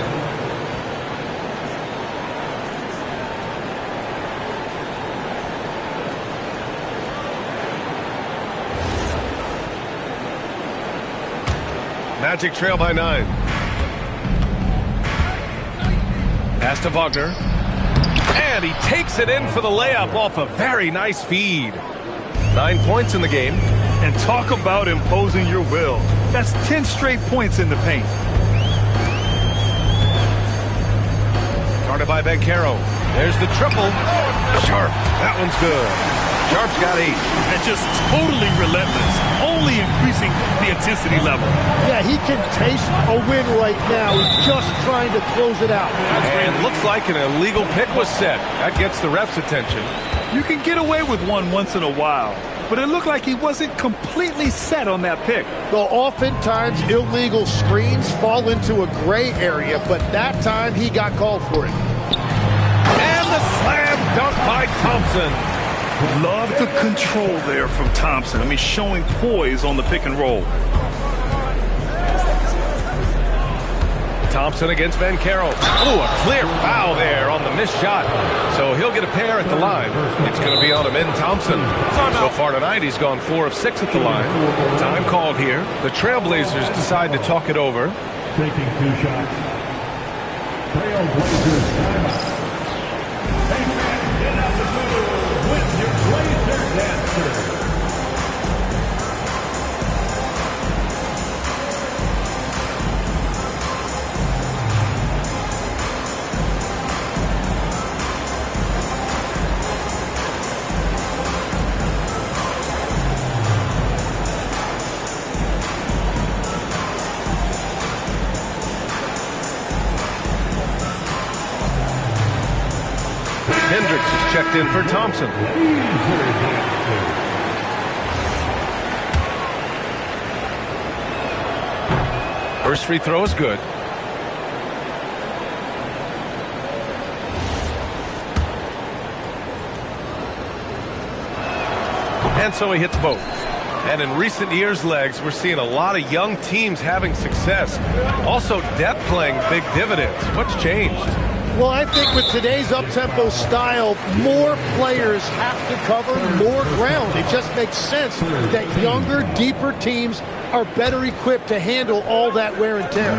Magic trail by 9. Pass to Wagner. And he takes it in for the layup off a very nice feed. 9 points in the game. And talk about imposing your will. That's 10 straight points in the paint. Guarded by Bancaro. There's the triple. Sharp. That one's good. Sharp's got 8. And just totally relentless. Only increasing the intensity level. Yeah, he can taste a win right now. He's just trying to close it out. And looks like an illegal pick was set. That gets the ref's attention. You can get away with one once in a while, but it looked like he wasn't completely set on that pick. Well, oftentimes illegal screens fall into a gray area, but that time he got called for it. And the slam dunk by Thompson. Love the control there from Thompson. I mean, showing poise on the pick and roll. Thompson against Bancaro. Oh, a clear foul there on the missed shot. So he'll get a pair at the line. It's going to be on Amin Thompson. So far tonight, he's gone 4 of 6 at the line. Time called here. The Trailblazers decide to talk it over. Taking 2 shots. Trailblazers timeout. Hey, man, get out the middle with your Blazer dancer. Hendricks is checked in for Thompson. First free throw is good. And so he hits both. And in recent years, Legs, we're seeing a lot of young teams having success. Also, depth playing big dividends. What's changed? Well, I think with today's up-tempo style, more players have to cover more ground. It just makes sense that younger, deeper teams are better equipped to handle all that wear and tear.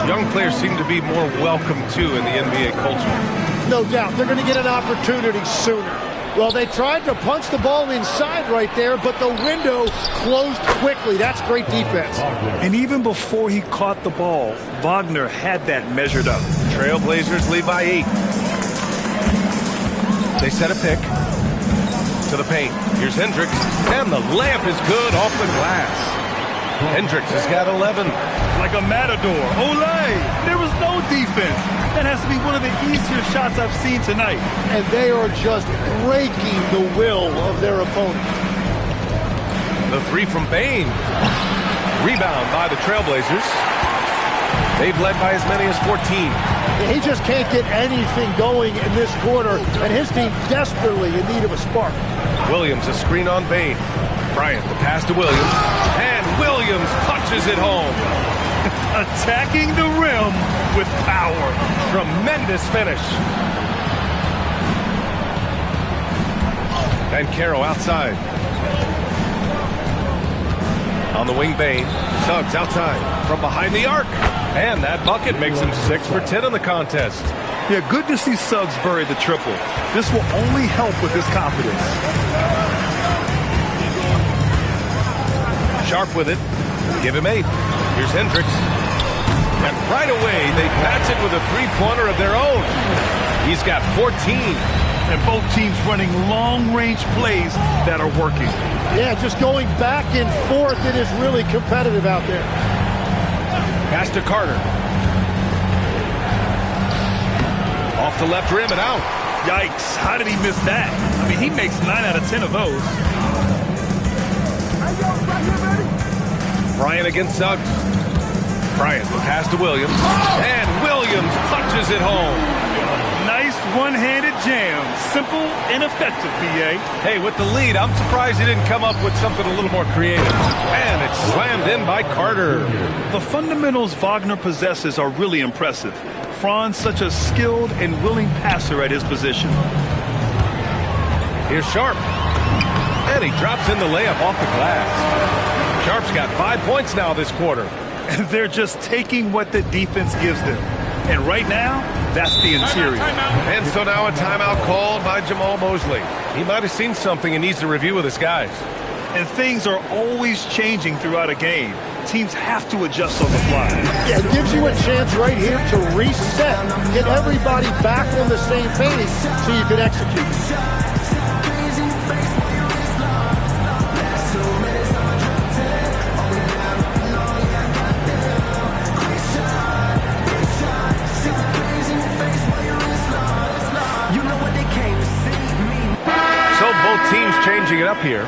Young players seem to be more welcome, too, in the NBA culture. No doubt. They're going to get an opportunity sooner. Well, they tried to punch the ball inside right there, but the window closed quickly. That's great defense. And even before he caught the ball, Wagner had that measured up. Trailblazers lead by 8. They set a pick to the paint. Here's Hendricks, and the layup is good off the glass. Hendricks has got 11. Like a matador. Olay! There was no defense. That has to be one of the easier shots I've seen tonight. And they are just breaking the will of their opponent. The 3 from Bain. Rebound by the Trailblazers. They've led by as many as 14. He just can't get anything going in this quarter, and his team desperately in need of a spark. Williams, a screen on Bain. Bryant, the pass to Williams. And Williams punches it home. Attacking the rim with power. Tremendous finish. Bancaro outside. On the wing, Bain. Suggs outside from behind the arc. And that bucket makes him 6 for 10 in the contest. Yeah, good to see Suggs bury the triple. This will only help with his confidence. Sharp with it. Give him 8. Here's Hendricks. And right away, they match it with a three-pointer of their own. He's got 14. And both teams running long-range plays that are working. Yeah, just going back and forth, it is really competitive out there. Pass to Carter. Off the left rim and out. Yikes, how did he miss that? I mean, he makes 9 out of 10 of those. Bryant against Suggs. Bryant, the pass to Williams. And Williams punches it home. Nice one-handed jam. Simple and effective, B.A. Hey, with the lead, I'm surprised he didn't come up with something a little more creative. And it's slammed in by Carter. The fundamentals Wagner possesses are really impressive. Fran's such a skilled and willing passer at his position. Here's Sharp. And he drops in the layup off the glass. Sharp's got 5 points now this quarter. They're just taking what the defense gives them. And right now, that's the interior. And so now a timeout called by Jamal Mosley. He might have seen something and needs to review with his guys. And things are always changing throughout a game. Teams have to adjust on the fly. Yeah, it gives you a chance right here to reset, get everybody back on the same page so you can execute. So both teams changing it up here.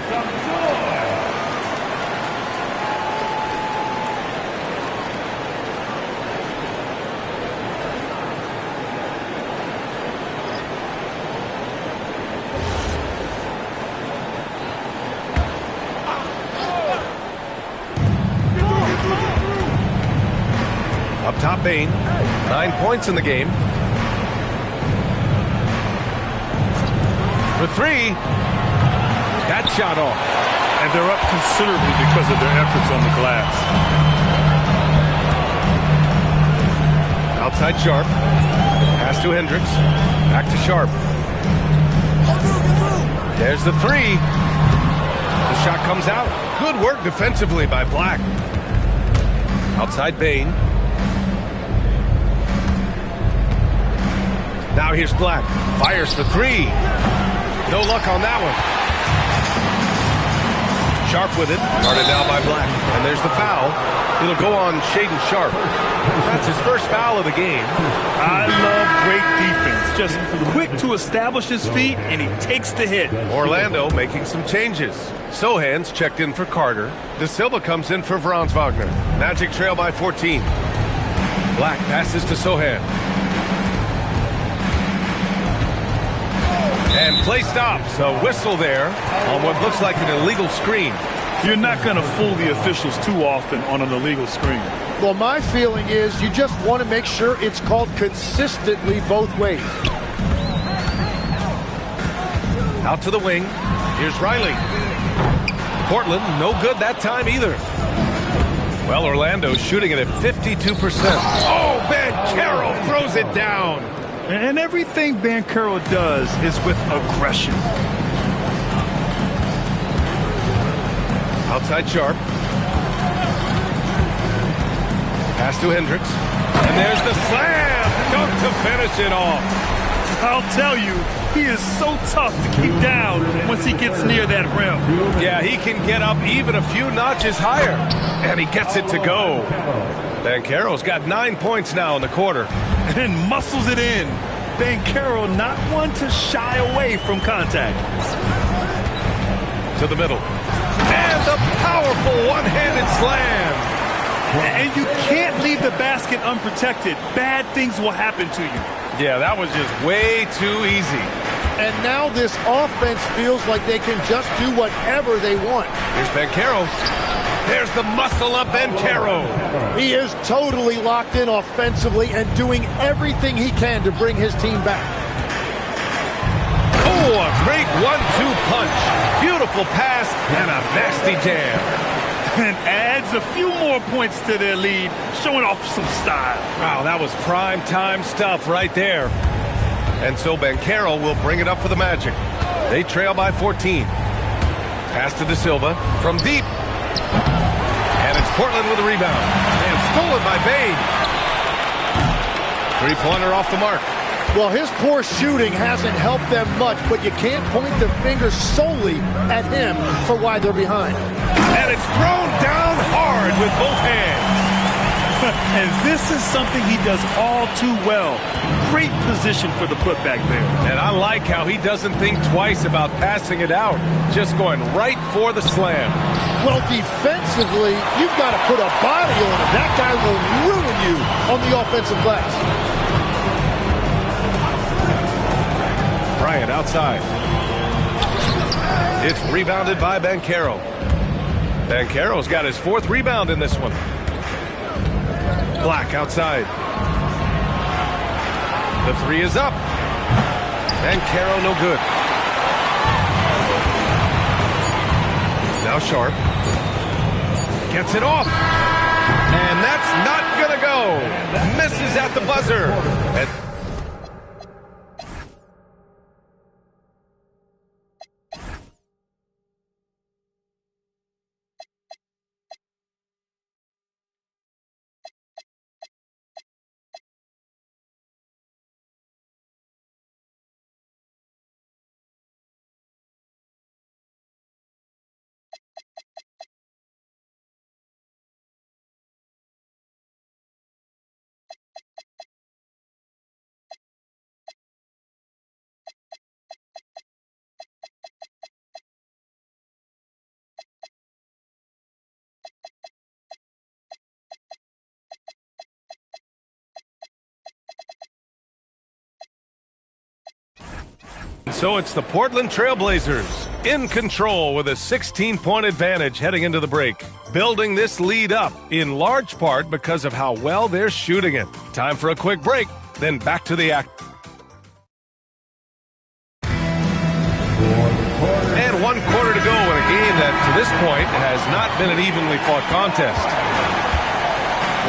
Up top, Bain. 9 points in the game. For three. That shot off. And they're up considerably because of their efforts on the glass. Outside Sharp. Pass to Hendricks. Back to Sharp. There's the three. The shot comes out. Good work defensively by Black. Outside Bain. Now here's Black. Fires for three. No luck on that one. Sharp with it. Guarded now by Black. And there's the foul. It'll go on Shaedon Sharp. That's his first foul of the game. I love great defense. Just quick to establish his feet, and he takes the hit. Orlando making some changes. Sohan's checked in for Carter. De Silva comes in for Franz Wagner. Magic trail by 14. Black passes to Sohan. And play stops. A whistle there on what looks like an illegal screen. You're not going to fool the officials too often on an illegal screen. Well, my feeling is you just want to make sure it's called consistently both ways. Out to the wing. Here's Riley. Portland, no good that time either. Well, Orlando's shooting it at 52%. Oh, Banchero throws it down. And everything Banchero does is with aggression. Outside Sharp. Pass to Hendricks. And there's the slam. Dunk to finish it off. I'll tell you, he is so tough to keep down once he gets near that rim. Yeah, he can get up even a few notches higher. And he gets it to go. Banchero's got 9 points now in the quarter. And muscles it in. Banchero not one to shy away from contact. To the middle. And the powerful one-handed slam. And you can't leave the basket unprotected. Bad things will happen to you. Yeah, that was just way too easy. And now this offense feels like they can just do whatever they want. Here's Banchero. There's the muscle-up Banchero. He is totally locked in offensively and doing everything he can to bring his team back. Oh, a great 1-2 punch. Beautiful pass and a nasty jam. And adds a few more points to their lead, showing off some style. Wow, that was prime-time stuff right there. And so Banchero will bring it up for the Magic. They trail by 14. Pass to De Silva from deep. And it's Portland with a rebound. And stolen by Bain. Three-pointer off the mark. Well, his poor shooting hasn't helped them much, but you can't point the finger solely at him for why they're behind. And it's thrown down hard with both hands. And this is something he does all too well. Great position for the putback there. And I like how he doesn't think twice about passing it out. Just going right for the slam. Well, defensively, you've got to put a body on him. That guy will ruin you on the offensive glass. Bryant outside. It's rebounded by Banchero. Banchero's got his 4th rebound in this one. Black outside. The 3 is up. Banchero no good. Now Sharp. Gets it off. And that's not going to go. Misses at the buzzer. So it's the Portland Trailblazers in control with a 16-point advantage heading into the break, building this lead up in large part because of how well they're shooting it. Time for a quick break, then back to the act. And 1 quarter to go in a game that to this point has not been an evenly fought contest.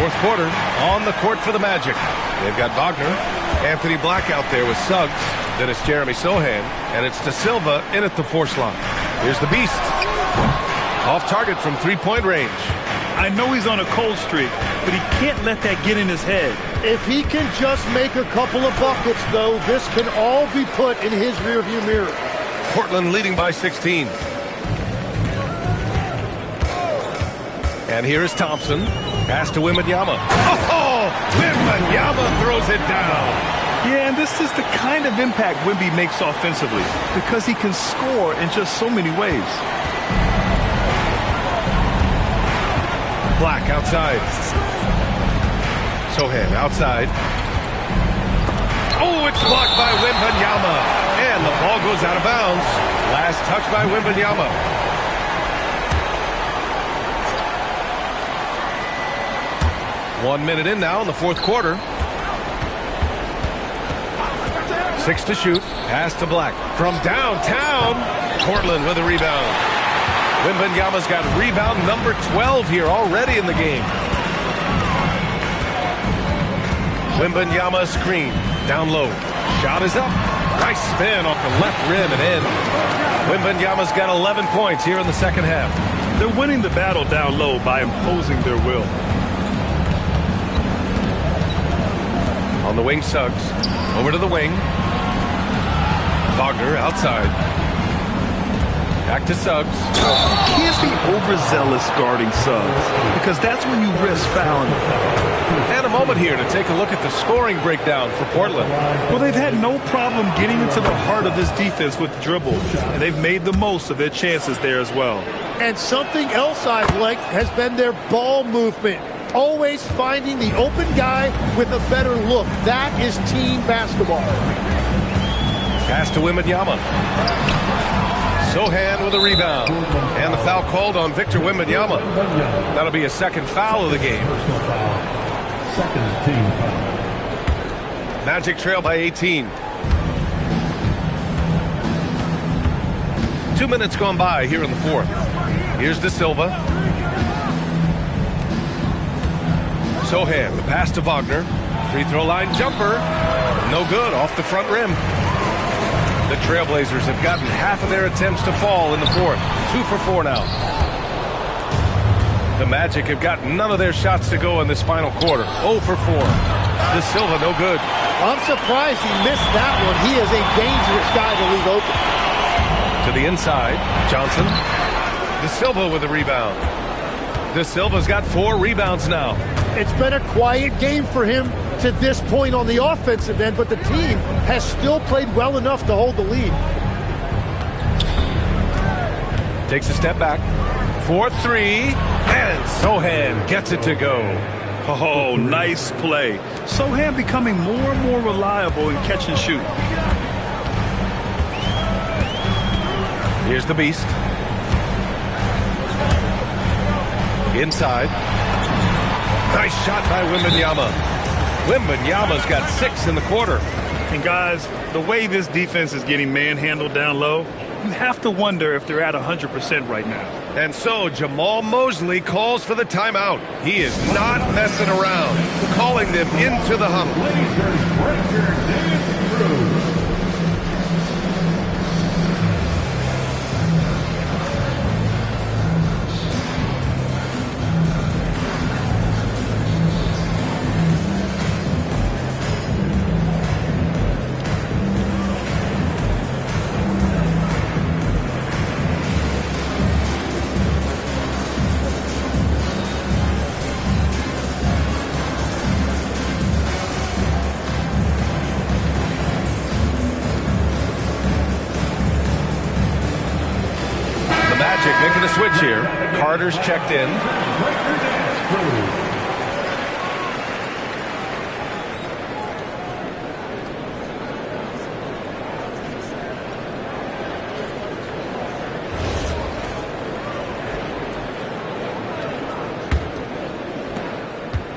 4th quarter on the court for the Magic. They've got Wagner, Anthony Black out there with Suggs. Then it's Jeremy Sohan, and it's De Silva in at the force line. Here's the Beast. Off target from 3-point range. I know he's on a cold streak, but he can't let that get in his head. If he can just make a couple of buckets, though, this can all be put in his rearview mirror. Portland leading by 16. And here is Thompson. Pass to Wembanyama. Oh! Wembanyama throws it down. Yeah, and this is the kind of impact Wemby makes offensively because he can score in just so many ways. Black outside. Sohan outside. Oh, it's blocked by Wembanyama. And the ball goes out of bounds. Last touch by Wembanyama. One minute in now in the 4th quarter. 6 to shoot. Pass to Black. From downtown. Portland with a rebound. Wembanyama's got rebound number 12 here already in the game. Wembanyama screen. Down low. Shot is up. Nice spin off the left rim and in. Wembanyama's got 11 points here in the second half. They're winning the battle down low by imposing their will. On the wing, Suggs. Over to the wing. Wagner outside. Back to Suggs. You can't be overzealous guarding Suggs because that's when you risk fouling. And a moment here to take a look at the scoring breakdown for Portland. Well, they've had no problem getting into the heart of this defense with dribble, and they've made the most of their chances there as well. And something else I've liked has been their ball movement. Always finding the open guy with a better look. That is team basketball. Pass to Wembanyama. Sohan with a rebound. And the foul called on Victor Wembanyama. That'll be a second foul of the game. Second team foul. Magic trail by 18. 2 minutes gone by here in the 4th. Here's De Silva. Sohan, the pass to Wagner. Free throw line jumper. No good, off the front rim. The Trailblazers have gotten half of their attempts to fall in the 4th. 2 for 4 now. The Magic have got none of their shots to go in this final quarter. 0 for 4. De Silva, no good. I'm surprised he missed that one. He is a dangerous guy to leave open. To the inside, Johnson. De Silva with a rebound. De Silva's got 4 rebounds now. It's been a quiet game for him to this point on the offensive end, but the team has still played well enough to hold the lead. Takes a step back. 4-3, and Sohan gets it to go. Oh, nice play. Sohan becoming more and more reliable in catch and shoot. Here's the Beast. Inside. Nice shot by Wembanyama. Wembanyama's got 6 in the quarter. And guys, the way this defense is getting manhandled down low, you have to wonder if they're at 100% right now. And so Jamal Mosley calls for the timeout. He is not messing around, calling them into the huddle. Making a switch here. Carter's checked in.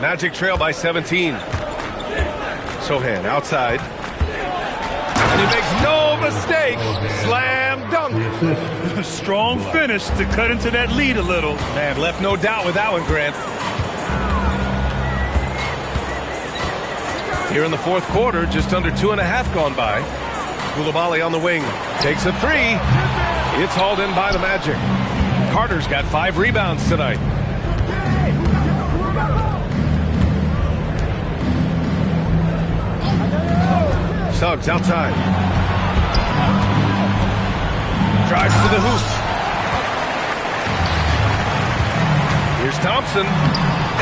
Magic trail by 17. Sohan outside. And he makes no mistake. Slam dunk. Strong finish to cut into that lead a little. Man, left no doubt with that one, Grant. Here in the fourth quarter, just under 2.5 gone by. Koulibaly on the wing. Takes a 3. It's hauled in by the Magic. Carter's got 5 rebounds tonight. Suggs outside. Drives to the hoop. Here's Thompson.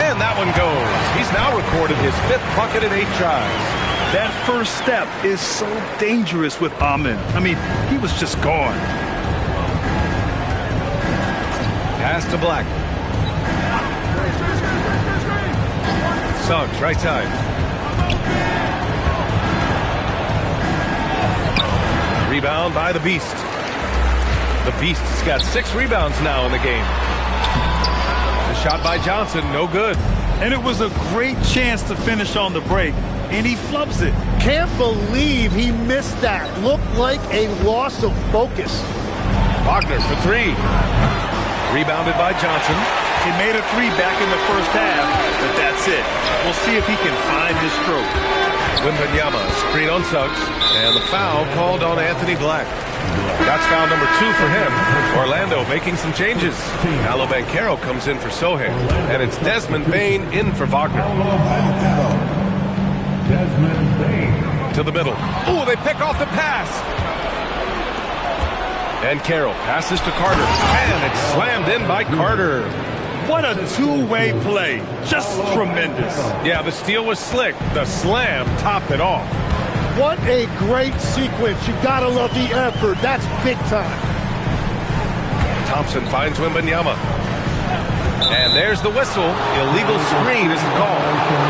And that one goes. He's now recorded his 5th bucket in 8 tries. That first step is so dangerous with Amin. I mean, he was just gone. Pass to Black. Suggs, right side. Rebound by the Beast. The Beast's got 6 rebounds now in the game. The shot by Johnson, no good. And it was a great chance to finish on the break, and he flubs it. Can't believe he missed that. Looked like a loss of focus. Wagner for 3. Rebounded by Johnson. He made a 3 back in the first half, but that's it. We'll see if he can find his stroke. Wembanyama, screen on Suggs, and the foul called on Anthony Black. That's foul number 2 for him. Orlando making some changes. Paolo Banchero comes in for Sohan, and it's Desmond Bane in for Wagner. Desmond Bane. To the middle. Ooh, they pick off the pass. And Carroll passes to Carter, and it's slammed in by Carter. What a two-way play. Just tremendous. Yeah, the steal was slick. The slam topped it off. What a great sequence. You gotta love the effort. That's big time. Thompson finds Wembanyama. And there's the whistle. Illegal screen is the call.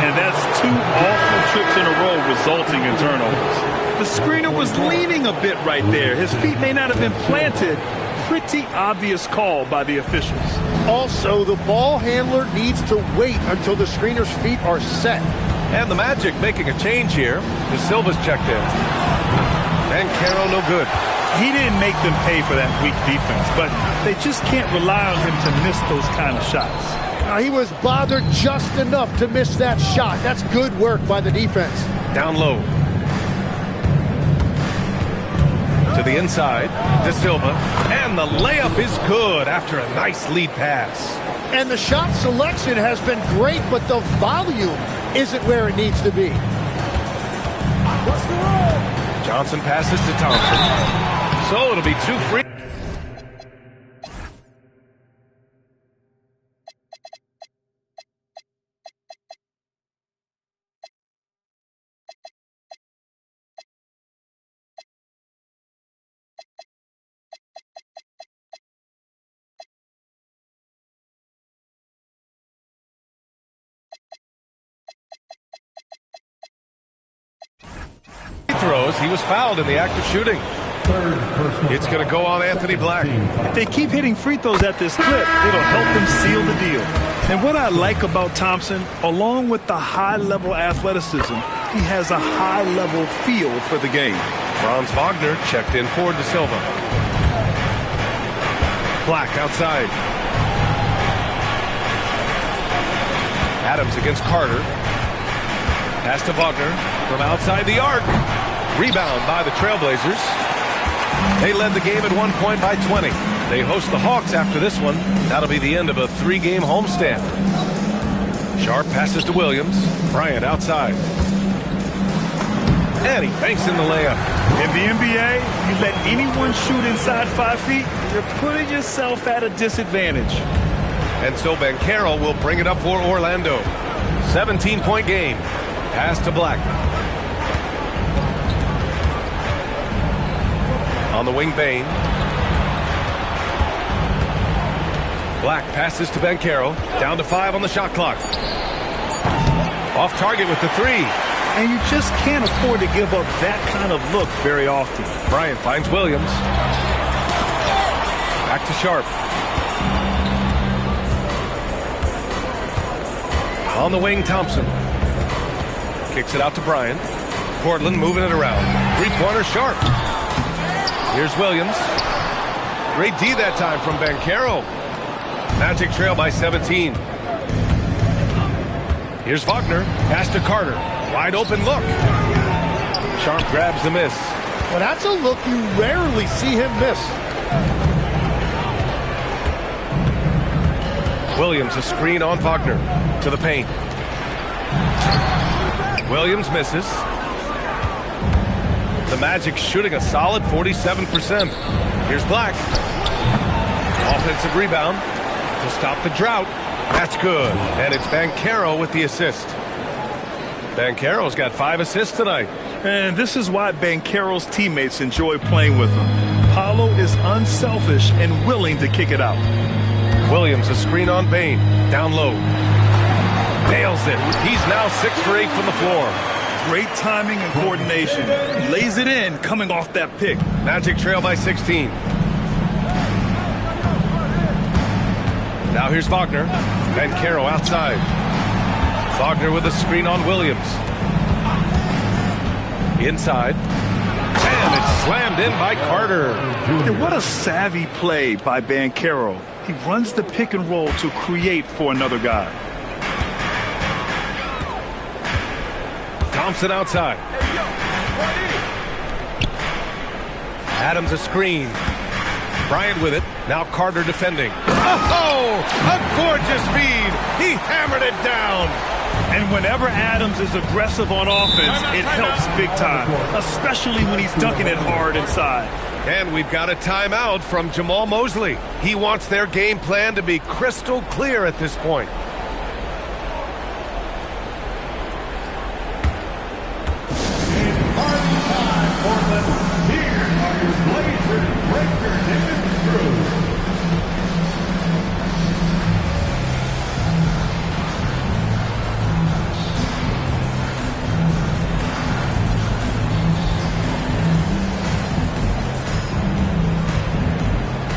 And that's 2 awful trips in a row resulting in turnovers. The screener was leaning a bit right there. His feet may not have been planted. Pretty obvious call by the officials. Also, the ball handler needs to wait until the screener's feet are set. And the Magic making a change here. De Silva's checked in. And Carroll no good. He didn't make them pay for that weak defense, but they just can't rely on him to miss those kind of shots. He was bothered just enough to miss that shot. That's good work by the defense. Down low. To the inside, De Silva. And the layup is good after a nice lead pass. And the shot selection has been great, but the volume isn't where it needs to be. Johnson passes to Thompson. So it'll be 2 free. Throws. He was fouled in the act of shooting. third personal It's going to go on Anthony Black. If they keep hitting free throws at this clip, it'll help them seal the deal. And what I like about Thompson, along with the high-level athleticism, he has a high-level feel for the game. Franz Wagner checked in for De Silva. Black outside. Adams against Carter. Pass to Wagner from outside the arc. Rebound by the Trailblazers. They led the game at one point by 20. They host the Hawks after this one. That'll be the end of a 3-game homestand. Sharp passes to Williams. Bryant outside. And he banks in the layup. In the NBA, you let anyone shoot inside 5 feet, you're putting yourself at a disadvantage. And so Banchero will bring it up for Orlando. 17-point game. Pass to Black. On the wing, Bain. Black passes to Banchero. Down to 5 on the shot clock. Off target with the 3. And you just can't afford to give up that kind of look very often. Bryant finds Williams. Back to Sharp. On the wing, Thompson. Kicks it out to Bryant. Portland moving it around. Three-pointer, Sharp. Here's Williams. Great D that time from Banchero. Magic trail by 17. Here's Wagner. Pass to Carter. Wide open look. Sharp grabs the miss. Well, that's a look you rarely see him miss. Williams a screen on Wagner. To the paint. Williams misses. The Magic shooting a solid 47%. Here's Black. Offensive rebound to stop the drought. That's good. And it's Banchero with the assist. Banchero's got 5 assists tonight. And this is why Banchero's teammates enjoy playing with him. Paolo is unselfish and willing to kick it out. Williams a screen on Bain. Down low. Nails it. He's now 6 for 8 from the floor. Great timing and coordination. Lays it in coming off that pick. Magic trail by 16. Now here's Wagner. Banchero outside. Wagner with a screen on Williams. Inside. And it's slammed in by Carter. And what a savvy play by Banchero. He runs the pick and roll to create for another guy. Thompson outside. Adams a screen. Bryant with it. Now Carter defending. Oh, a gorgeous feed. He hammered it down. And whenever Adams is aggressive on offense, it helps big time, especially when he's dunking it hard inside. And we've got a timeout from Jamal Mosley. He wants their game plan to be crystal clear at this point. Portland, here are your Blazers breakers in the crew.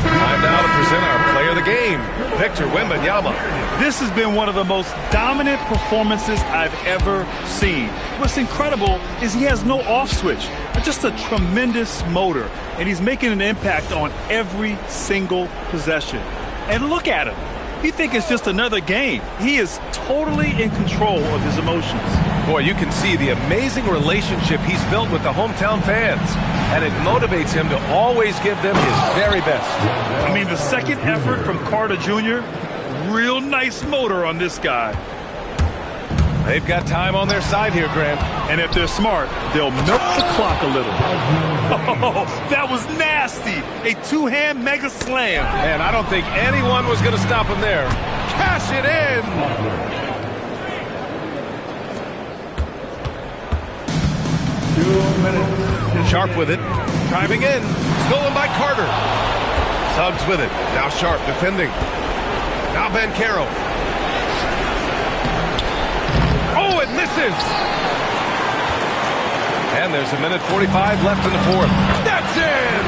Time now to present our player of the game, Victor Wembanyama. This has been one of the most dominant performances I've ever seen. What's incredible is he has no off switch, just a tremendous motor, and he's making an impact on every single possession. And look at him. You think it's just another game. He is totally in control of his emotions. Boy, you can see the amazing relationship he's built with the hometown fans, and it motivates him to always give them his very best. I mean, the second effort from Carter Jr., real nice motor on this guy. They've got time on their side here, Grant. And if they're smart, they'll milk the clock a little. Oh, that was nasty. A two-hand mega slam. And I don't think anyone was going to stop him there. Cash it in. 2 minutes. Sharp with it. Driving in. Stolen by Carter. Suggs with it. Now Sharp defending. Now Banchero. Oh, it misses. And there's a minute 45 left in the fourth. That's It's in!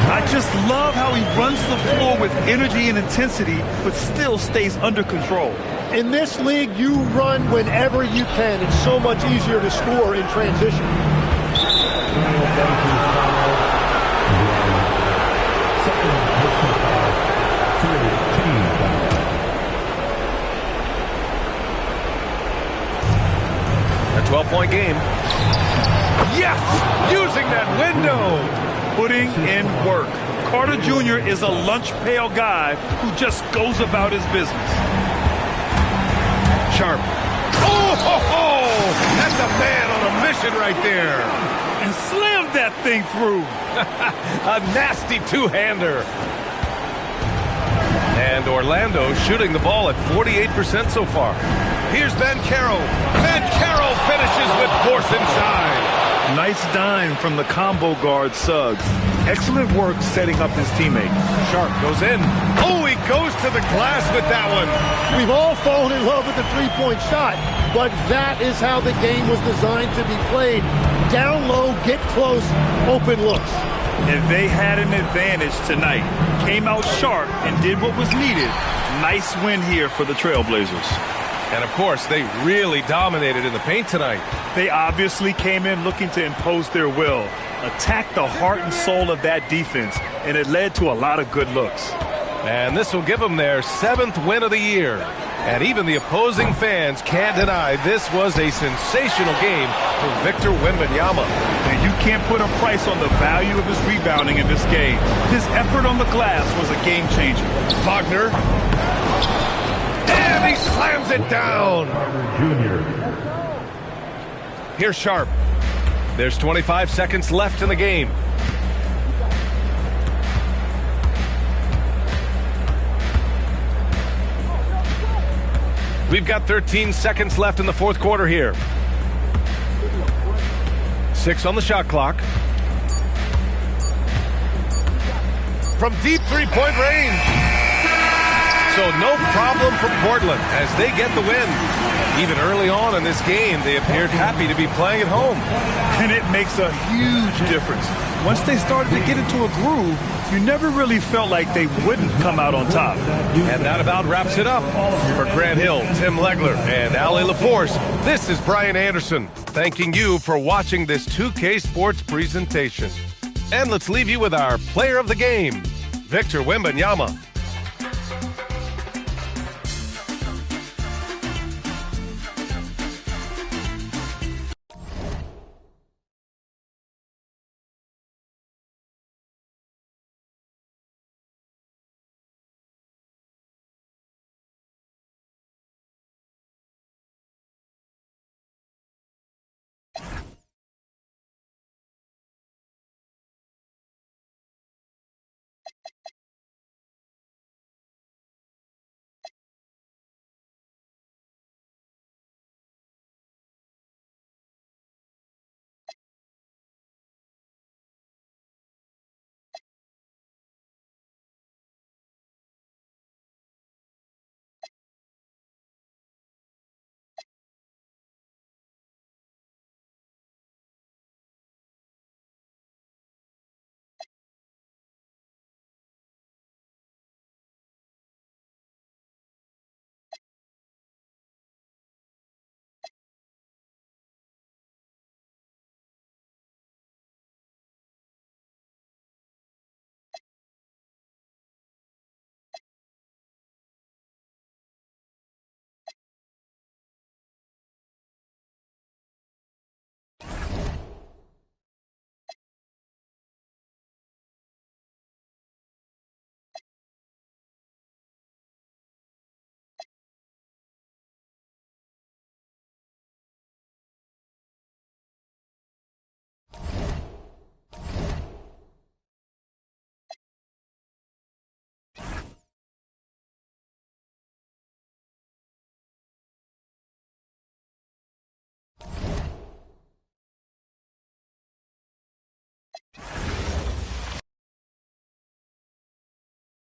I just love how he runs the floor with energy and intensity, but still stays under control. In this league, you run whenever you can. It's so much easier to score in transition. A 12-point game. Yes! Using that window! Putting in work. Carter Jr. is a lunch pail guy who just goes about his business. Sharp. Oh, ho, ho! That's a man on a mission right there. And slammed that thing through. A nasty two-hander. And Orlando shooting the ball at 48% so far. Here's Banchero. Banchero finishes with force inside. Nice dime from the combo guard Suggs. Excellent work setting up his teammate. Sharp goes in. Oh, he goes to the glass with that one. We've all fallen in love with the three-point shot, but that is how the game was designed to be played. Down low, get close, open looks. And they had an advantage tonight. Came out sharp and did what was needed. Nice win here for the Trailblazers. And, of course, they really dominated in the paint tonight. They obviously came in looking to impose their will, attack the heart and soul of that defense, and it led to a lot of good looks. And this will give them their 7th win of the year. And even the opposing fans can't deny this was a sensational game for Victor Wembanyama. And you can't put a price on the value of his rebounding in this game. His effort on the glass was a game changer. Wagner. And he slams it down. Here's Sharp. There's 25 seconds left in the game. We've got 13 seconds left in the fourth quarter here. 6 on the shot clock. From deep three-point range. So no problem for Portland as they get the win. Even early on in this game, they appeared happy to be playing at home. And it makes a huge difference. Once they started to get into a groove, you never really felt like they wouldn't come out on top. And that about wraps it up. For Grant Hill, Tim Legler, and Ali LaForce, this is Brian Anderson, thanking you for watching this 2K Sports presentation. And let's leave you with our player of the game, Victor Wembanyama.